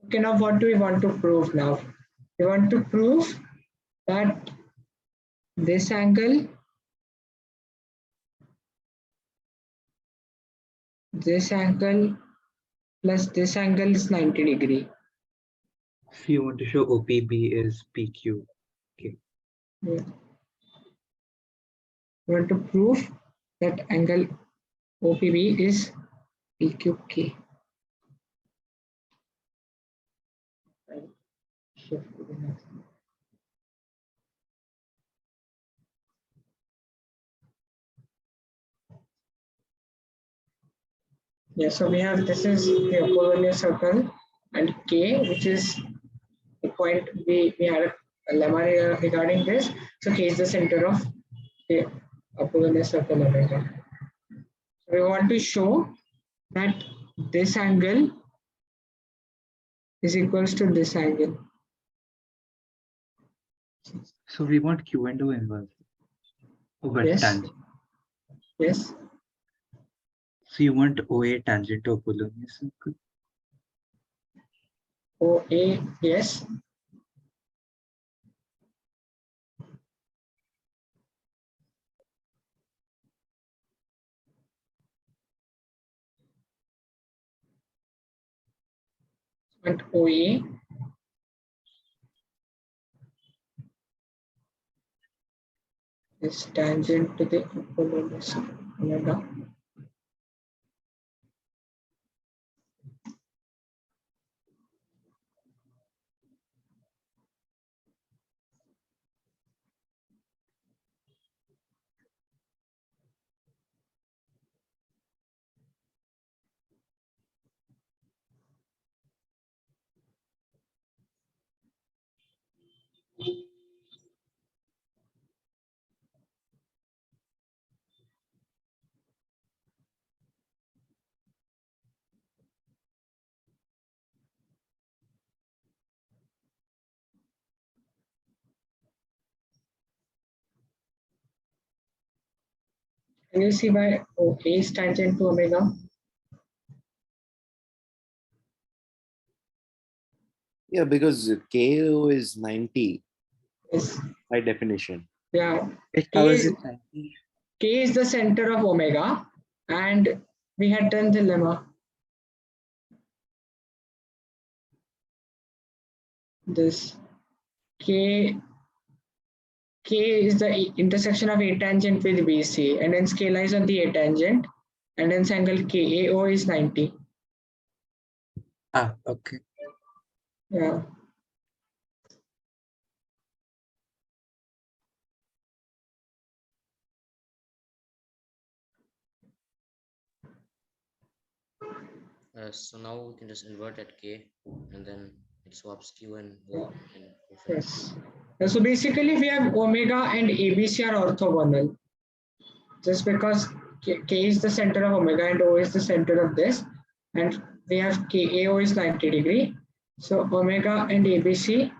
Okay, now what do we want to prove now? We want to prove that this angle plus this angle is 90 degree. if you want to show OPB is PQ. Okay. Yeah. We want to prove that angle OPB is PQK. Shift to the next. Yeah, so we have, this is the Apollonian circle, and K, which is the point we had a lemma regarding this. So K is the center of the Apollonian circle omega. So we want to show that this angle is equals to this angle. So we want Q and O inverse. Oh, but Yes. tangent. Yes. So you want OA tangent to Apollonian circle? OA, yes. And OA is tangent to the Apollonian circle. Omega. Can you see why OA is tangent to omega? Yeah, because KO is 90 Yes. by definition. Yeah. How is K, it 90? K is the center of omega, and we had done the lemma. This K is the intersection of A tangent with BC, and hence K lies on the A tangent, and hence angle KAO is 90. Ah, okay. Yeah. So now we can just invert at K, and then it swaps Q and O. And Yes. So basically, we have omega and ABC are orthogonal. Just because K is the center of omega and O is the center of this, and we have KAO is 90 degree. So omega and ABC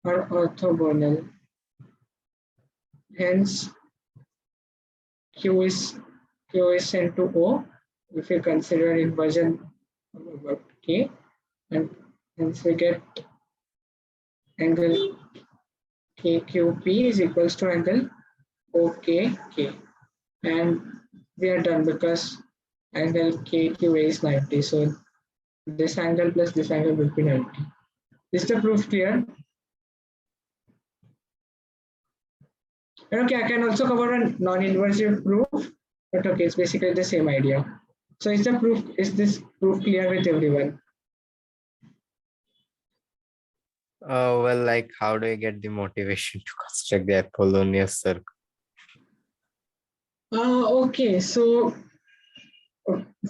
are orthogonal. Hence, Q is sent to O if you consider inversion of K, and hence we get angle KQP is equals to angle OKK, and we are done because angle KQA is 90. So this angle plus this angle will be 90. Is the proof clear? Okay, I can also cover a non-inversive proof, but okay, it's basically the same idea. So is this proof clear with everyone? Well, like, how do I get the motivation to construct the Apollonian circle? Okay, so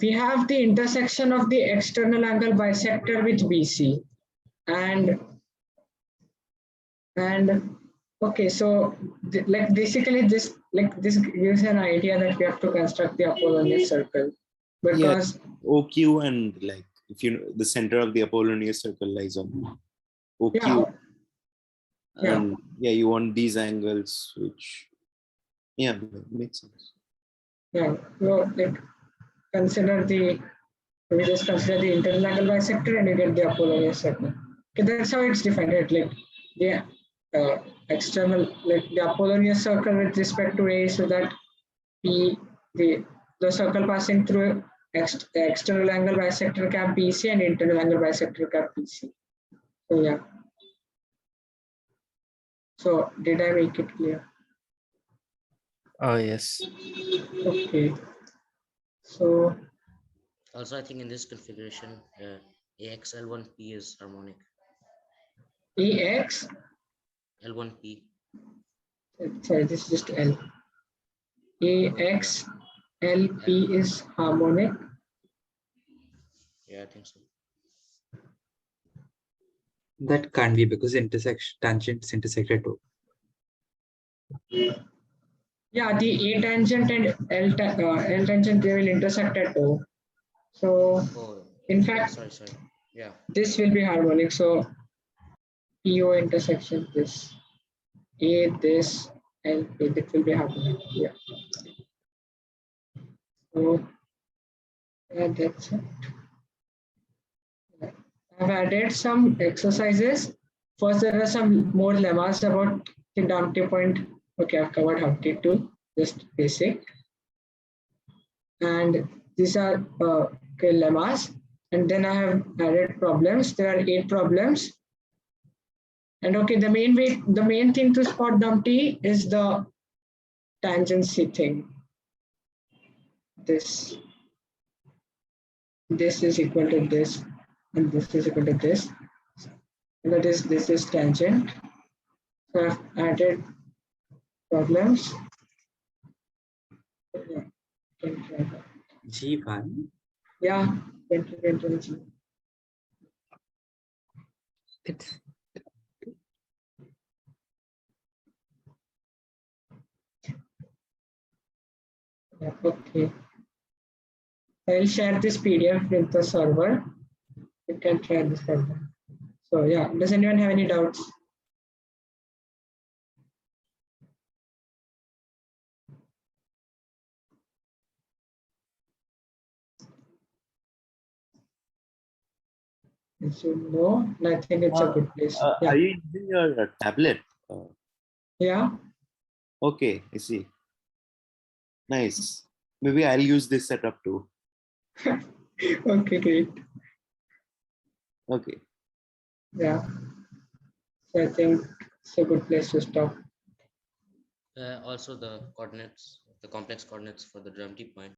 we have the intersection of the external angle bisector with BC, and okay, so like basically this gives an idea that we have to construct the Apollonian circle, because OQ and like if you the center of the Apollonian circle lies on OQ. And you want these angles, which makes sense. Yeah, so like we just consider the internal angle bisector and you get the Apollonian circle. Okay, that's how it's defined, right? Like the external, like the Apollonian circle with respect to A, so that P, the circle passing through external angle bisector cap BC and internal angle bisector cap BC. So yeah. So did I make it clear? Oh yes. Okay. So also, I think in this configuration, AX L1P is harmonic. AX L1P. Sorry, this is just L. AX LP is harmonic. Yeah, I think so. That can't be because tangents intersect at O. Yeah, the A tangent and L tangent, they will intersect at O. So in fact, sorry. Yeah. This will be harmonic. So PO intersection this. A this and it will be happening. Yeah. So that's it. I've added some exercises. First, there are some more lemmas about the Dumpty point. Okay, I've covered Humpty too, just basic. And these are okay, lemmas. And then I have added problems. There are 8 problems. And okay, the main thing to spot Dumpty is the tangency thing. This is equal to this, and this is equal to this. And that is, this is tangent. So I've added problems. Yeah, G1. yeah, 2020. It's Yeah, okay. I'll share this PDF with the server. You can try this problem. So yeah, does anyone have any doubts? So no, I think it's a good place. Yeah. Are you using your tablet? Yeah. Okay, I see. Nice. Maybe I'll use this setup too. Okay, great. Okay. Yeah. So I think it's a good place to stop. Also the coordinates, the complex coordinates for the Dumpty point.